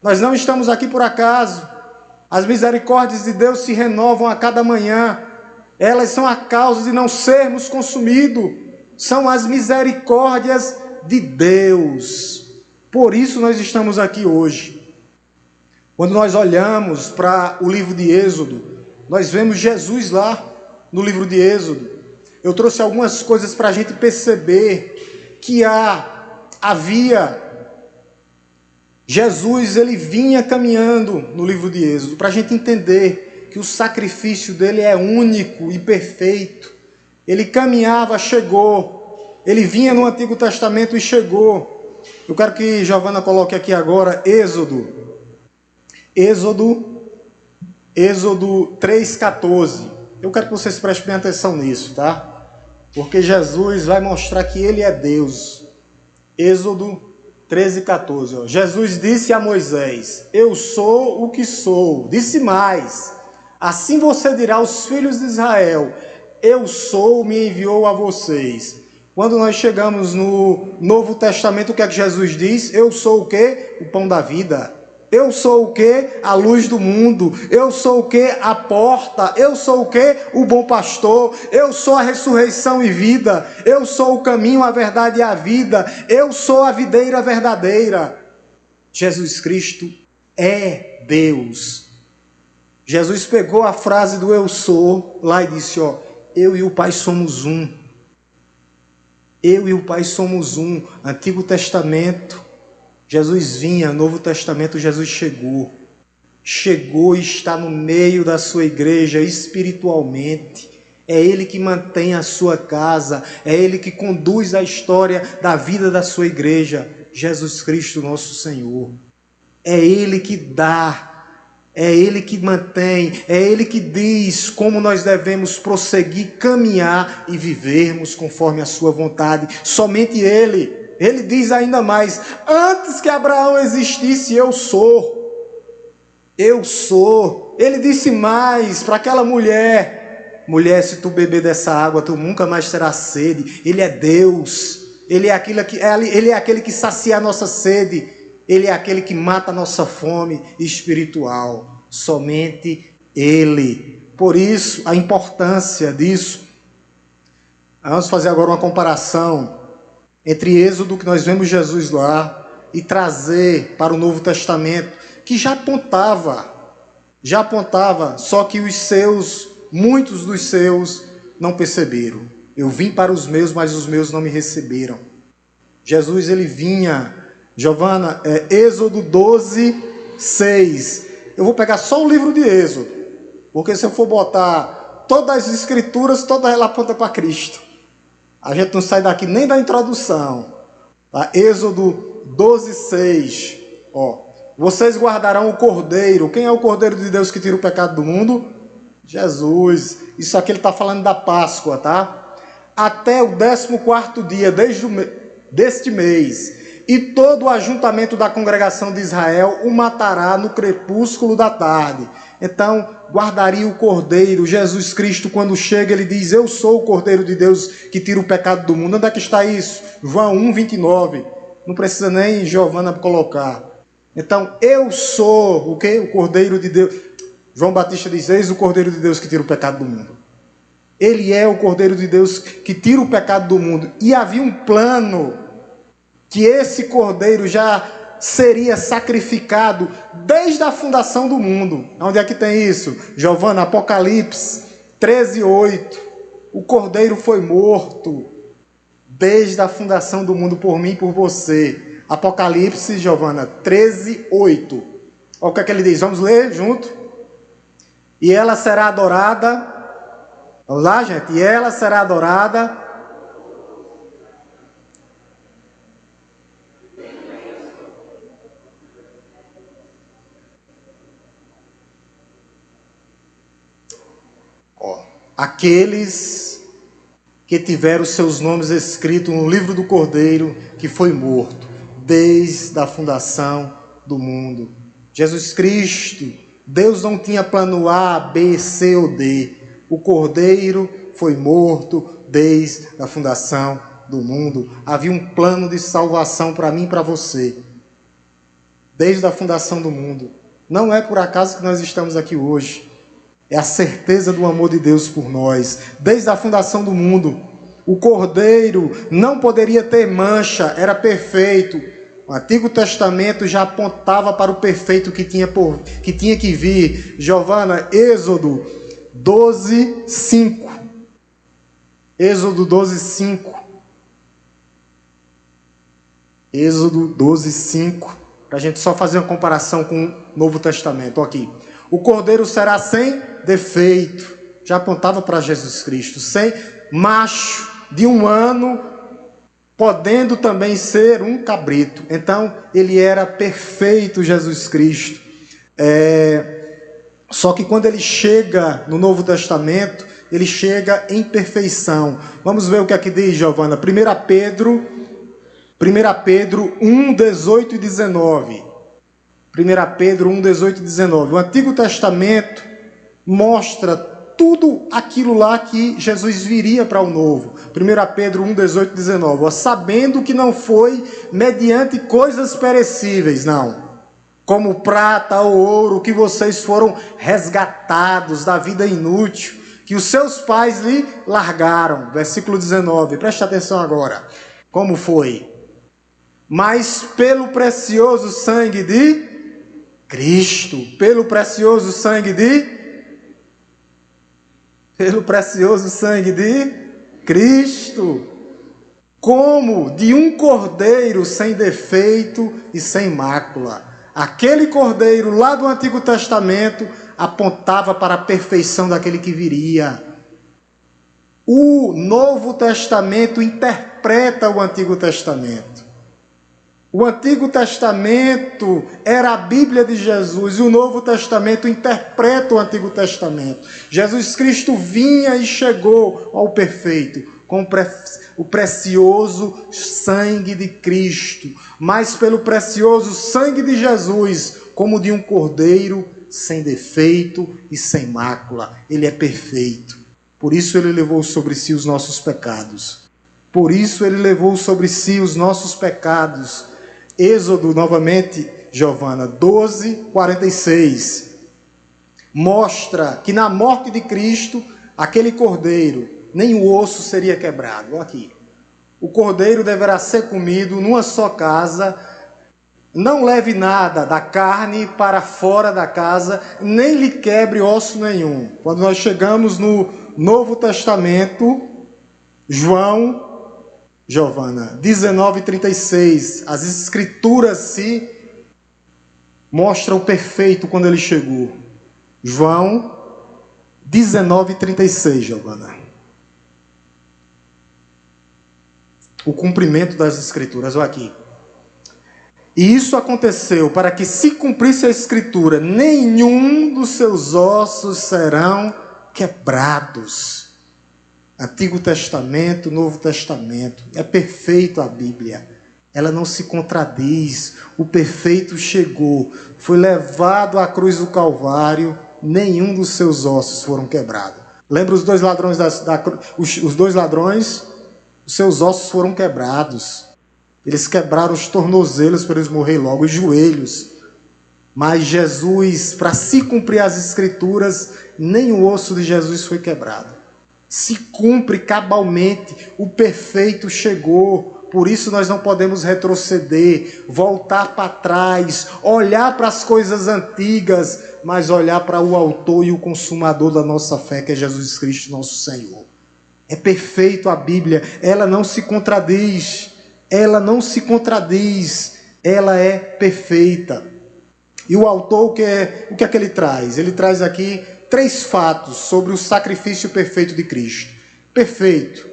Speaker 1: Nós não estamos aqui por acaso. As misericórdias de Deus se renovam a cada manhã. Elas são a causa de não sermos consumidos. São as misericórdias de Deus. Por isso nós estamos aqui hoje. Quando nós olhamos para o livro de Êxodo, nós vemos Jesus lá no livro de Êxodo. eu trouxe algumas coisas para a gente perceber que havia... Jesus, ele vinha caminhando no livro de Êxodo, para a gente entender que o sacrifício dele é único e perfeito. Ele caminhava, chegou. Ele vinha no Antigo Testamento e chegou. Eu quero que Giovana coloque aqui agora Êxodo 3,14. Eu quero que vocês prestem bem atenção nisso, tá? Porque Jesus vai mostrar que ele é Deus. Êxodo 13,14. Ó. Jesus disse a Moisés: eu sou o que sou. Disse mais: assim você dirá aos filhos de Israel: eu sou, me enviou a vocês. Quando nós chegamos no Novo Testamento, o que é que Jesus diz? Eu sou o quê? O pão da vida. Eu sou o quê? A luz do mundo. Eu sou o quê? A porta. Eu sou o quê? O bom pastor. Eu sou a ressurreição e vida. Eu sou o caminho, a verdade e a vida. Eu sou a videira verdadeira. Jesus Cristo é Deus. Jesus pegou a frase do eu sou lá e disse, ó, eu e o Pai somos um. Eu e o Pai somos um. Antigo Testamento, Jesus vinha. Novo Testamento, Jesus chegou. Chegou e está no meio da sua igreja espiritualmente. É Ele que mantém a sua casa. É Ele que conduz a história da vida da sua igreja. Jesus Cristo, nosso Senhor. É Ele que dá. É Ele que mantém, é Ele que diz como nós devemos prosseguir, caminhar e vivermos conforme a sua vontade. Somente Ele. Ele diz ainda mais, antes que Abraão existisse, eu sou. Eu sou. Ele disse mais para aquela mulher, mulher, se tu beber dessa água, tu nunca mais terás sede. Ele é Deus. Ele é aquele que sacia a nossa sede. Ele é aquele que mata a nossa fome espiritual. Somente Ele. Por isso, a importância disso. Vamos fazer agora uma comparação entre Êxodo, que nós vemos Jesus lá, e trazer para o Novo Testamento, que já apontava, só que muitos dos seus não perceberam. Eu vim para os meus, mas os meus não me receberam. Jesus, ele vinha... Giovana, Êxodo 12, 6. Eu vou pegar só o livro de Êxodo, porque se eu for botar todas as escrituras, toda ela aponta para Cristo. A gente não sai daqui nem da introdução. Tá? Êxodo 12, 6. Ó, vocês guardarão o Cordeiro. Quem é o Cordeiro de Deus que tira o pecado do mundo? Jesus. Isso aqui ele está falando da Páscoa, tá? Até o 14º dia deste mês. E todo o ajuntamento da congregação de Israel o matará no crepúsculo da tarde. Então, guardaria o Cordeiro. Jesus Cristo, quando chega, ele diz, eu sou o Cordeiro de Deus que tira o pecado do mundo. Onde é que está isso? João 1, 29. Não precisa nem Giovana colocar. Então, eu sou o quê? O Cordeiro de Deus. João Batista diz, eis o Cordeiro de Deus que tira o pecado do mundo. Ele é o Cordeiro de Deus que tira o pecado do mundo. E havia um plano que esse cordeiro já seria sacrificado desde a fundação do mundo. Onde é que tem isso? Giovana, Apocalipse 13:8. O cordeiro foi morto desde a fundação do mundo por mim e por você. Apocalipse, Giovana, 13:8. Olha o que é que ele diz, vamos ler junto? E ela será adorada. Vamos lá, gente? E ela será adorada. Aqueles que tiveram seus nomes escritos no livro do Cordeiro, que foi morto desde a fundação do mundo. Jesus Cristo, Deus não tinha plano A, B, C ou D. O Cordeiro foi morto desde a fundação do mundo. Havia um plano de salvação para mim e para você, desde a fundação do mundo. Não é por acaso que nós estamos aqui hoje. É a certeza do amor de Deus por nós. Desde a fundação do mundo, o Cordeiro não poderia ter mancha, era perfeito. O Antigo Testamento já apontava para o perfeito que tinha que vir. Giovana, Êxodo 12, 5. Êxodo 12:5. Êxodo 12:5. Para a gente só fazer uma comparação com o Novo Testamento. Aqui. O cordeiro será sem defeito. Já apontava para Jesus Cristo. Sem macho de 1 ano, podendo também ser um cabrito. Então, ele era perfeito, Jesus Cristo. Só que quando ele chega no Novo Testamento, ele chega em perfeição. Vamos ver o que aqui diz, Giovana. 1 Pedro 1, 18 e 19. 1 Pedro 1, 18 e 19. O Antigo Testamento mostra tudo aquilo lá que Jesus viria para o Novo. 1 Pedro 1, 18 e 19. Sabendo que não foi mediante coisas perecíveis, não. Como prata ou ouro, que vocês foram resgatados da vida inútil, que os seus pais lhe largaram. Versículo 19. Preste atenção agora. Como foi? Mas pelo precioso sangue de Cristo. Pelo precioso sangue de Cristo. Como de um cordeiro sem defeito e sem mácula. Aquele cordeiro lá do Antigo Testamento apontava para a perfeição daquele que viria. O Novo Testamento interpreta o Antigo Testamento. O Antigo Testamento era a Bíblia de Jesus e o Novo Testamento interpreta o Antigo Testamento. Jesus Cristo vinha e chegou ao perfeito, com o precioso sangue de Cristo, mas pelo precioso sangue de Jesus, como de um cordeiro sem defeito e sem mácula. Ele é perfeito. Por isso ele levou sobre si os nossos pecados. Por isso ele levou sobre si os nossos pecados. Êxodo, novamente, Giovana, 12, 46. Mostra que na morte de Cristo, aquele cordeiro, nem o osso seria quebrado. Olha aqui. O cordeiro deverá ser comido numa só casa. Não leve nada da carne para fora da casa, nem lhe quebre osso nenhum. Quando nós chegamos no Novo Testamento, Giovana, 19:36, as Escrituras se mostram o perfeito quando ele chegou. João 19:36, Giovana. O cumprimento das Escrituras, olha aqui. E isso aconteceu para que se cumprisse a Escritura, nenhum dos seus ossos serão quebrados. Antigo Testamento, Novo Testamento, é perfeito a Bíblia, ela não se contradiz, o perfeito chegou, foi levado à cruz do Calvário, nenhum dos seus ossos foram quebrados. Lembra os dois ladrões os dois ladrões, os seus ossos foram quebrados, eles quebraram os tornozelos para eles morrerem logo, os joelhos, mas Jesus, para se cumprir as Escrituras, nem o osso de Jesus foi quebrado. Se cumpre cabalmente, o perfeito chegou, por isso nós não podemos retroceder, voltar para trás, olhar para as coisas antigas, mas olhar para o autor e o consumador da nossa fé, que é Jesus Cristo, nosso Senhor. É perfeito a Bíblia, ela não se contradiz, ela é perfeita. E o autor, o que é que ele traz? Ele traz aqui 3 fatos sobre o sacrifício perfeito de Cristo. Perfeito,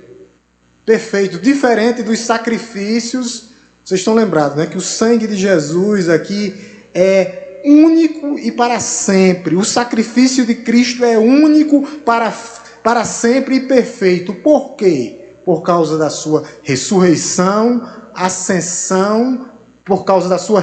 Speaker 1: diferente dos sacrifícios. Vocês estão lembrados, né? Que o sangue de Jesus aqui é único e para sempre. O sacrifício de Cristo é único para sempre e perfeito. Por quê? Por causa da sua ressurreição, ascensão, por causa da sua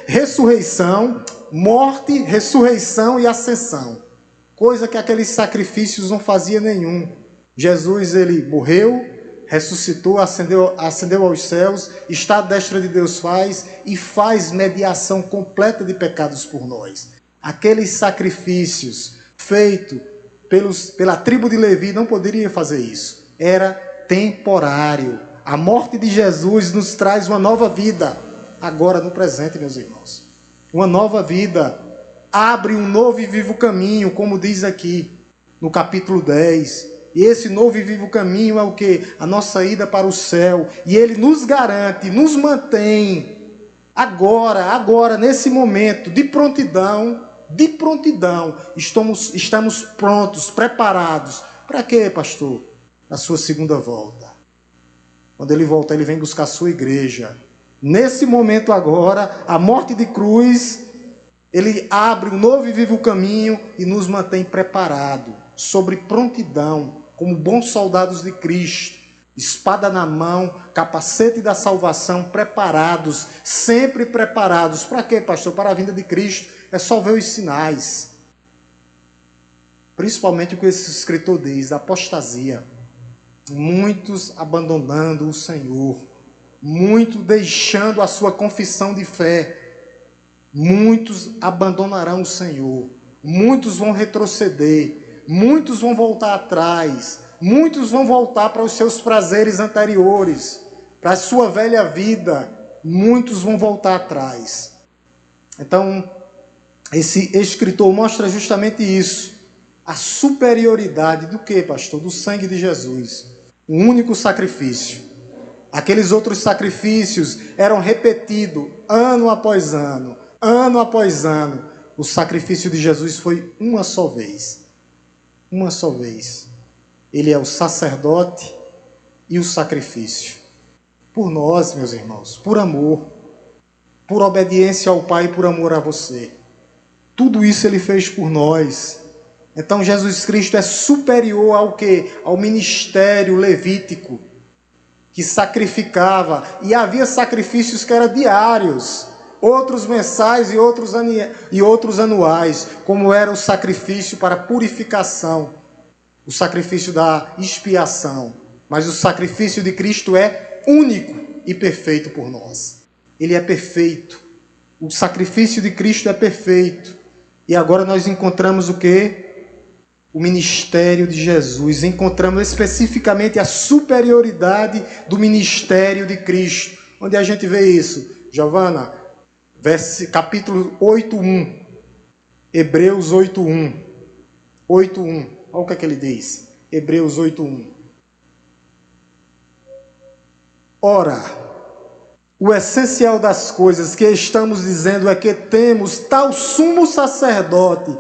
Speaker 1: ressurreição, morte, ressurreição e ascensão. Coisa que aqueles sacrifícios não fazia nenhum. Jesus, ele morreu, ressuscitou, ascendeu aos céus, está à destra de Deus e faz mediação completa de pecados por nós. Aqueles sacrifícios feitos pela tribo de Levi não poderia fazer isso. Era temporário. A morte de Jesus nos traz uma nova vida, agora no presente, meus irmãos. Uma nova vida. Abre um novo e vivo caminho, como diz aqui no capítulo 10. E esse novo e vivo caminho é o quê? A nossa ida para o céu. E ele nos garante, nos mantém agora, nesse momento de prontidão, estamos prontos, preparados. Para quê, pastor? Na sua segunda volta. Quando ele volta, ele vem buscar a sua igreja. Nesse momento agora, a morte de cruz, ele abre um novo e vivo caminho e nos mantém preparados, sobre prontidão, como bons soldados de Cristo, espada na mão, capacete da salvação, preparados, sempre preparados. Para quê, pastor? Para a vinda de Cristo. É só ver os sinais. Principalmente o que esse escritor diz, da apostasia. Muitos abandonando o Senhor, muitos deixando a sua confissão de fé, muitos abandonarão o Senhor, muitos vão retroceder, muitos vão voltar atrás, muitos vão voltar para os seus prazeres anteriores, para a sua velha vida, muitos vão voltar atrás. Então, esse escritor mostra justamente isso, a superioridade do que, pastor? Do sangue de Jesus. Um único sacrifício. Aqueles outros sacrifícios eram repetidos ano após ano, ano após ano. O sacrifício de Jesus foi uma só vez. Uma só vez. Ele é o sacerdote e o sacrifício. Por nós, meus irmãos, por amor, por obediência ao Pai, por amor a você. Tudo isso ele fez por nós. Então Jesus Cristo é superior ao quê? Ao ministério levítico, que sacrificava, e havia sacrifícios que eram diários, outros mensais e outros anuais, como era o sacrifício para purificação, o sacrifício da expiação. Mas o sacrifício de Cristo é único e perfeito por nós. Ele é perfeito. O sacrifício de Cristo é perfeito. E agora nós encontramos o quê? O ministério de Jesus. Encontramos especificamente a superioridade do ministério de Cristo. Onde a gente vê isso? Giovana, capítulo 8:1. Hebreus 8:1. 8:1. Olha o que é que ele diz. Hebreus 8:1. Ora, o essencial das coisas que estamos dizendo é que temos tal sumo sacerdote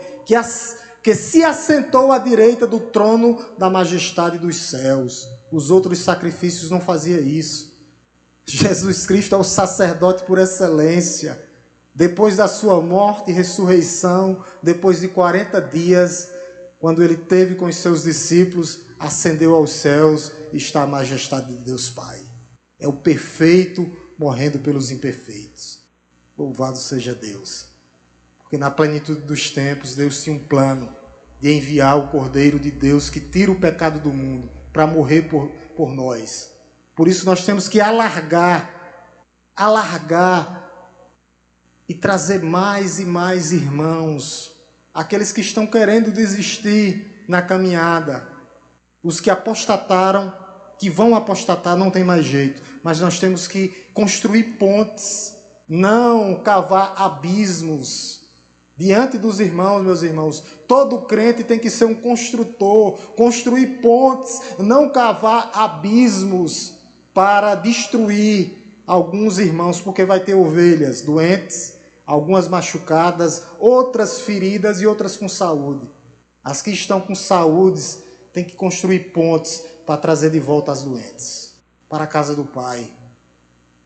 Speaker 1: que se assentou à direita do trono da majestade dos céus. Os outros sacrifícios não faziam isso. Jesus Cristo é o sacerdote por excelência. Depois da sua morte e ressurreição, depois de 40 dias, quando ele teve com os seus discípulos, ascendeu aos céus e está à majestade de Deus Pai. É o perfeito morrendo pelos imperfeitos. Louvado seja Deus. Porque na plenitude dos tempos, Deus tinha um plano de enviar o Cordeiro de Deus que tira o pecado do mundo para morrer por nós. Por isso nós temos que alargar e trazer mais e mais irmãos, aqueles que estão querendo desistir na caminhada, os que apostataram, que vão apostatar, não tem mais jeito, mas nós temos que construir pontes, não cavar abismos diante dos irmãos, meus irmãos. Todo crente tem que ser um construtor, construir pontes, não cavar abismos para destruir alguns irmãos, porque vai ter ovelhas doentes, algumas machucadas, outras feridas e outras com saúde. As que estão com saúde têm que construir pontes para trazer de volta as doentes para a casa do Pai.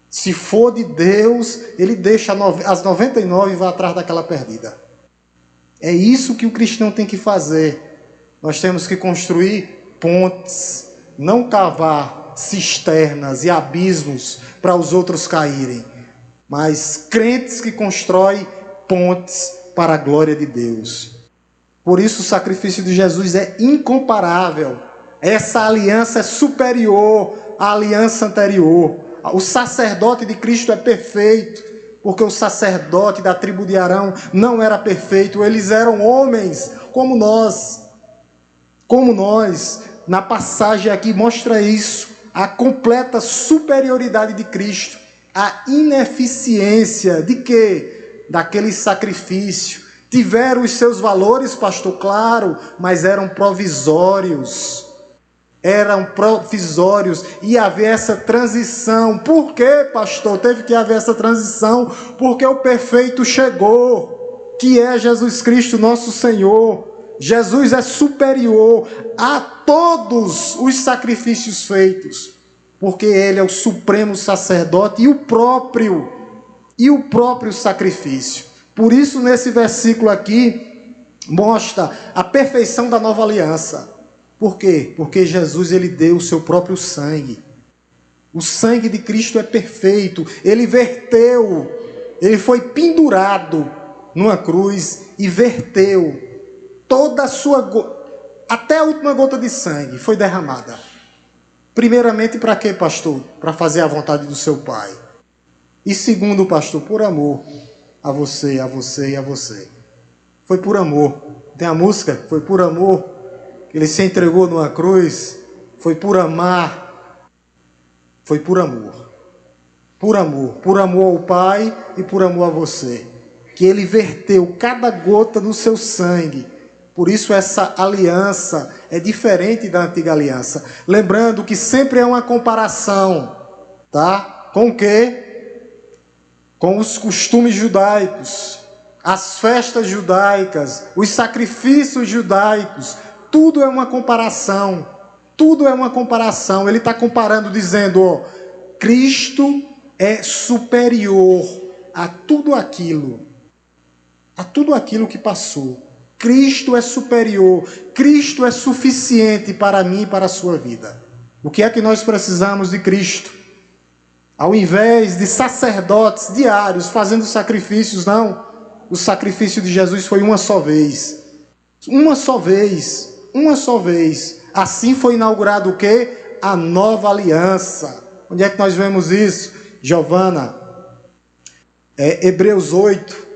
Speaker 1: Se for de Deus, ele deixa as 99 e vai atrás daquela perdida. É isso que o cristão tem que fazer. Nós temos que construir pontes, não cavar cisternas e abismos para os outros caírem, mas crentes que constroem pontes para a glória de Deus. Por isso o sacrifício de Jesus é incomparável. Essa aliança é superior à aliança anterior. O sacerdote de Cristo é perfeito, porque o sacerdote da tribo de Arão não era perfeito. Eles eram homens como nós. Como nós. Na passagem aqui mostra isso. A completa superioridade de Cristo. A ineficiência de quê? Daquele sacrifício. Tiveram os seus valores, pastor, claro, mas eram provisórios. eram provisórios, ia haver essa transição. Por que, pastor, teve que haver essa transição? Porque o perfeito chegou, que é Jesus Cristo, nosso Senhor. Jesus é superior a todos os sacrifícios feitos, porque Ele é o supremo sacerdote e o próprio sacrifício. Por isso, nesse versículo aqui, mostra a perfeição da nova aliança. Por quê? Porque Jesus, Ele deu o seu próprio sangue. O sangue de Cristo é perfeito. Ele verteu, Ele foi pendurado numa cruz e verteu toda a sua até a última gota de sangue foi derramada. Primeiramente, para quê, pastor? Para fazer a vontade do seu Pai. E segundo, pastor, por amor a você, a você e a você. Foi por amor. Tem a música? Foi por amor que Ele se entregou numa cruz. Foi por amar. Foi por amor. Por amor. Por amor ao Pai e por amor a você. Que Ele verteu cada gota do seu sangue. Por isso essa aliança é diferente da antiga aliança. Lembrando que sempre é uma comparação, tá? Com o quê? Com os costumes judaicos, as festas judaicas, os sacrifícios judaicos. Tudo é uma comparação. Tudo é uma comparação. Ele está comparando, dizendo, ó, Cristo é superior a tudo aquilo que passou. Cristo é superior, Cristo é suficiente para mim e para a sua vida. O que é que nós precisamos de Cristo? Ao invés de sacerdotes diários fazendo sacrifícios, não. O sacrifício de Jesus foi uma só vez. Uma só vez. Uma só vez. Assim foi inaugurado o quê? A nova aliança. Onde é que nós vemos isso? Giovana, Hebreus 8.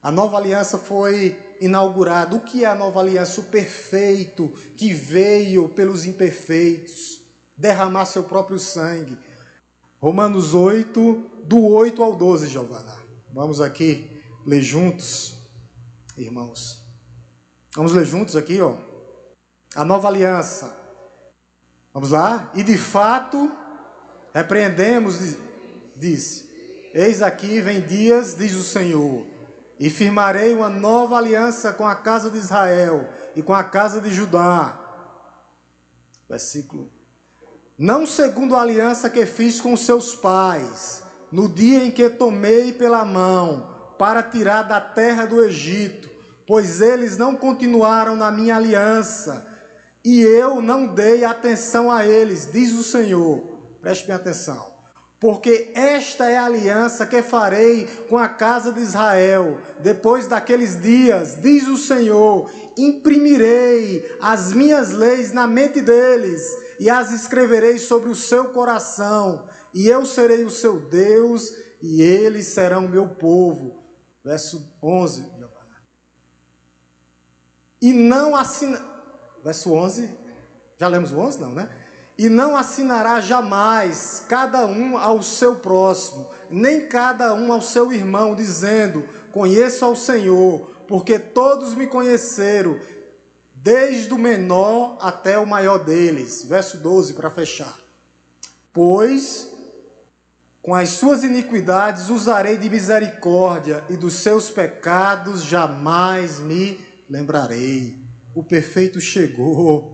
Speaker 1: A nova aliança foi inaugurada. O que é a nova aliança? O perfeito que veio pelos imperfeitos, derramar seu próprio sangue. Romanos 8, do 8 ao 12, Giovana. Vamos aqui ler juntos, irmãos. Vamos ler juntos aqui, ó. A nova aliança. Vamos lá? E de fato, repreendemos, disse, eis aqui vem dias, diz o Senhor, e firmarei uma nova aliança com a casa de Israel e com a casa de Judá. Versículo. Não segundo a aliança que fiz com seus pais, no dia em que tomei pela mão, para tirar da terra do Egito, pois eles não continuaram na minha aliança, e eu não dei atenção a eles, diz o Senhor. Preste bem atenção. Porque esta é a aliança que farei com a casa de Israel. Depois daqueles dias, diz o Senhor, imprimirei as minhas leis na mente deles e as escreverei sobre o seu coração. E eu serei o seu Deus e eles serão meu povo. Verso 11. E não assina... Verso 11. Já lemos o 11? Não, né? E não assinará jamais cada um ao seu próximo, nem cada um ao seu irmão, dizendo, conheço ao Senhor, porque todos me conheceram, desde o menor até o maior deles. Verso 12, para fechar. Pois, com as suas iniquidades usarei de misericórdia, e dos seus pecados jamais me lembrarei. O perfeito chegou.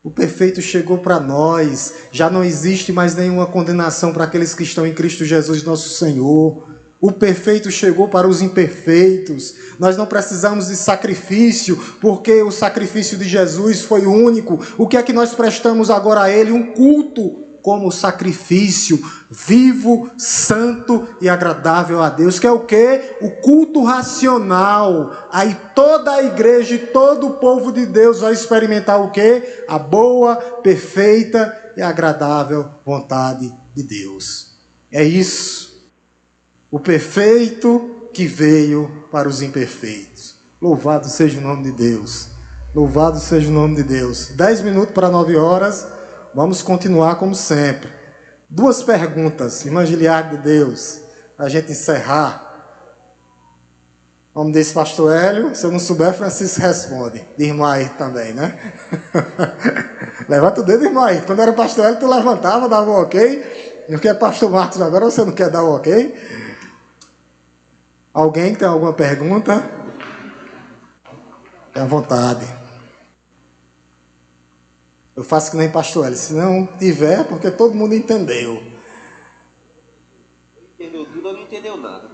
Speaker 1: O perfeito chegou para nós. Já não existe mais nenhuma condenação para aqueles que estão em Cristo Jesus, nosso Senhor. O perfeito chegou para os imperfeitos. Nós não precisamos de sacrifício, porque o sacrifício de Jesus foi único. O que é que nós prestamos agora a Ele? Um culto como sacrifício vivo, santo e agradável a Deus, que é o quê? O culto racional. Aí toda a igreja e todo o povo de Deus vai experimentar o quê? A boa, perfeita e agradável vontade de Deus. É isso. O perfeito que veio para os imperfeitos. Louvado seja o nome de Deus. Louvado seja o nome de Deus. 10 minutos para 9 horas. Vamos continuar como sempre. 2 perguntas, irmã Giliardo de Deus, para a gente encerrar. Como disse pastor Hélio, se eu não souber, Francisco responde. De irmã aí também, né? Levanta o dedo, irmão aí. Quando era pastor Hélio, tu levantava, dava um ok. Não quer pastor Marcos agora, você não quer dar um ok? Alguém tem alguma pergunta? Fique à vontade. Eu faço que nem pastor Hélio. Se não tiver, porque todo mundo entendeu.
Speaker 2: Entendeu tudo ou não entendeu nada?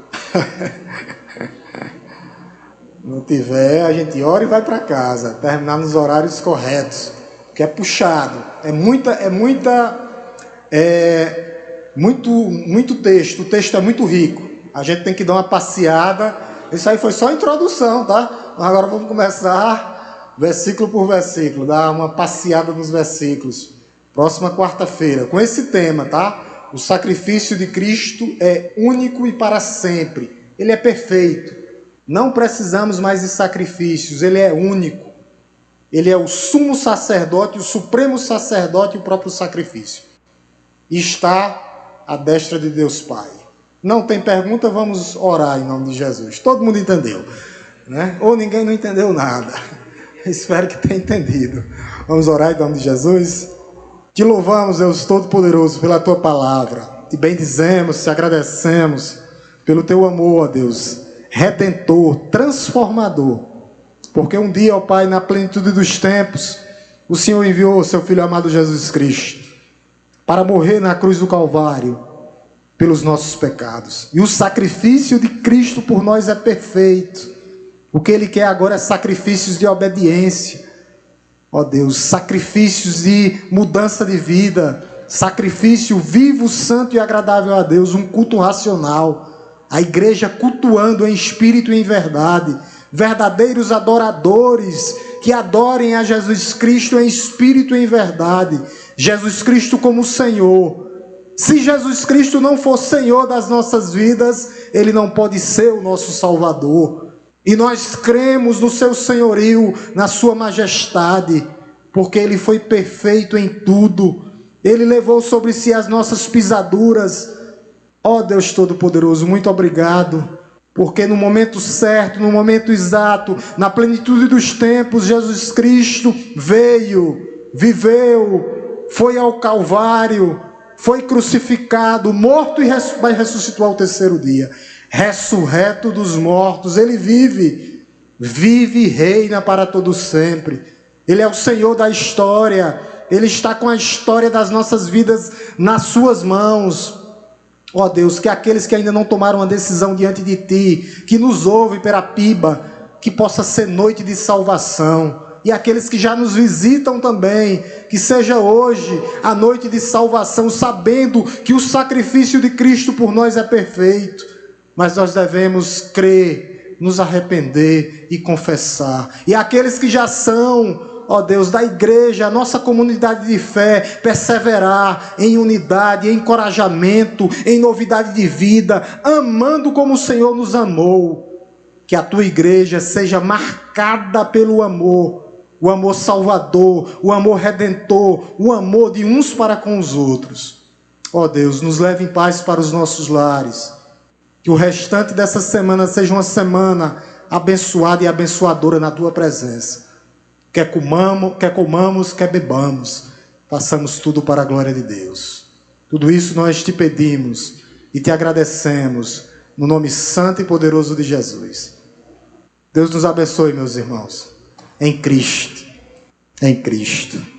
Speaker 1: Não tiver, a gente ora e vai para casa. Terminar nos horários corretos. Que é puxado. Muito texto. O texto é muito rico. A gente tem que dar uma passeada. Isso aí foi só a introdução, tá? Agora vamos começar versículo por versículo. Dar uma passeada nos versículos. Próxima quarta-feira. Com esse tema, tá? O sacrifício de Cristo é único e para sempre. Ele é perfeito. Não precisamos mais de sacrifícios. Ele é único. Ele é o sumo sacerdote, o supremo sacerdote e o próprio sacrifício. E está à destra de Deus Pai. Não tem pergunta, vamos orar em nome de Jesus. Todo mundo entendeu, né? Ou ninguém não entendeu nada. Espero que tenha entendido. Vamos orar em nome de Jesus. Te louvamos, Deus Todo-Poderoso, pela Tua palavra. Te bendizemos, te agradecemos pelo Teu amor, ó Deus, redentor, transformador. Porque um dia, ó Pai, na plenitude dos tempos, o Senhor enviou o Seu Filho amado Jesus Cristo para morrer na cruz do Calvário pelos nossos pecados. E o sacrifício de Cristo por nós é perfeito. O que Ele quer agora é sacrifícios de obediência. Ó Deus, sacrifícios de mudança de vida, sacrifício vivo, santo e agradável a Deus, um culto racional. A igreja cultuando em espírito e em verdade. Verdadeiros adoradores que adorem a Jesus Cristo em espírito e em verdade. Jesus Cristo como Senhor. Se Jesus Cristo não for Senhor das nossas vidas, Ele não pode ser o nosso Salvador. E nós cremos no Seu senhorio, na Sua majestade, porque Ele foi perfeito em tudo. Ele levou sobre si as nossas pisaduras. Ó Deus Todo-Poderoso, muito obrigado. Porque no momento certo, no momento exato, na plenitude dos tempos, Jesus Cristo veio, viveu, foi ao Calvário, foi crucificado, morto e ressuscitou ao terceiro dia. Ressurreto dos mortos, Ele vive e reina para todo sempre. Ele é o Senhor da história, Ele está com a história das nossas vidas nas Suas mãos. Ó Deus, que aqueles que ainda não tomaram uma decisão diante de Ti, que nos ouvem pela piba, que possa ser noite de salvação. E aqueles que já nos visitam também, que seja hoje a noite de salvação, sabendo que o sacrifício de Cristo por nós é perfeito. Mas nós devemos crer, nos arrepender e confessar. E aqueles que já são, ó Deus, da igreja, a nossa comunidade de fé, perseverar em unidade, em encorajamento, em novidade de vida, amando como o Senhor nos amou. Que a Tua igreja seja marcada pelo amor, o amor salvador, o amor redentor, o amor de uns para com os outros. Ó Deus, nos leve em paz para os nossos lares. Que o restante dessa semana seja uma semana abençoada e abençoadora na Tua presença. Quer comamos, quer bebamos, façamos tudo para a glória de Deus. Tudo isso nós Te pedimos e Te agradecemos, no nome santo e poderoso de Jesus. Deus nos abençoe, meus irmãos, em Cristo, em Cristo.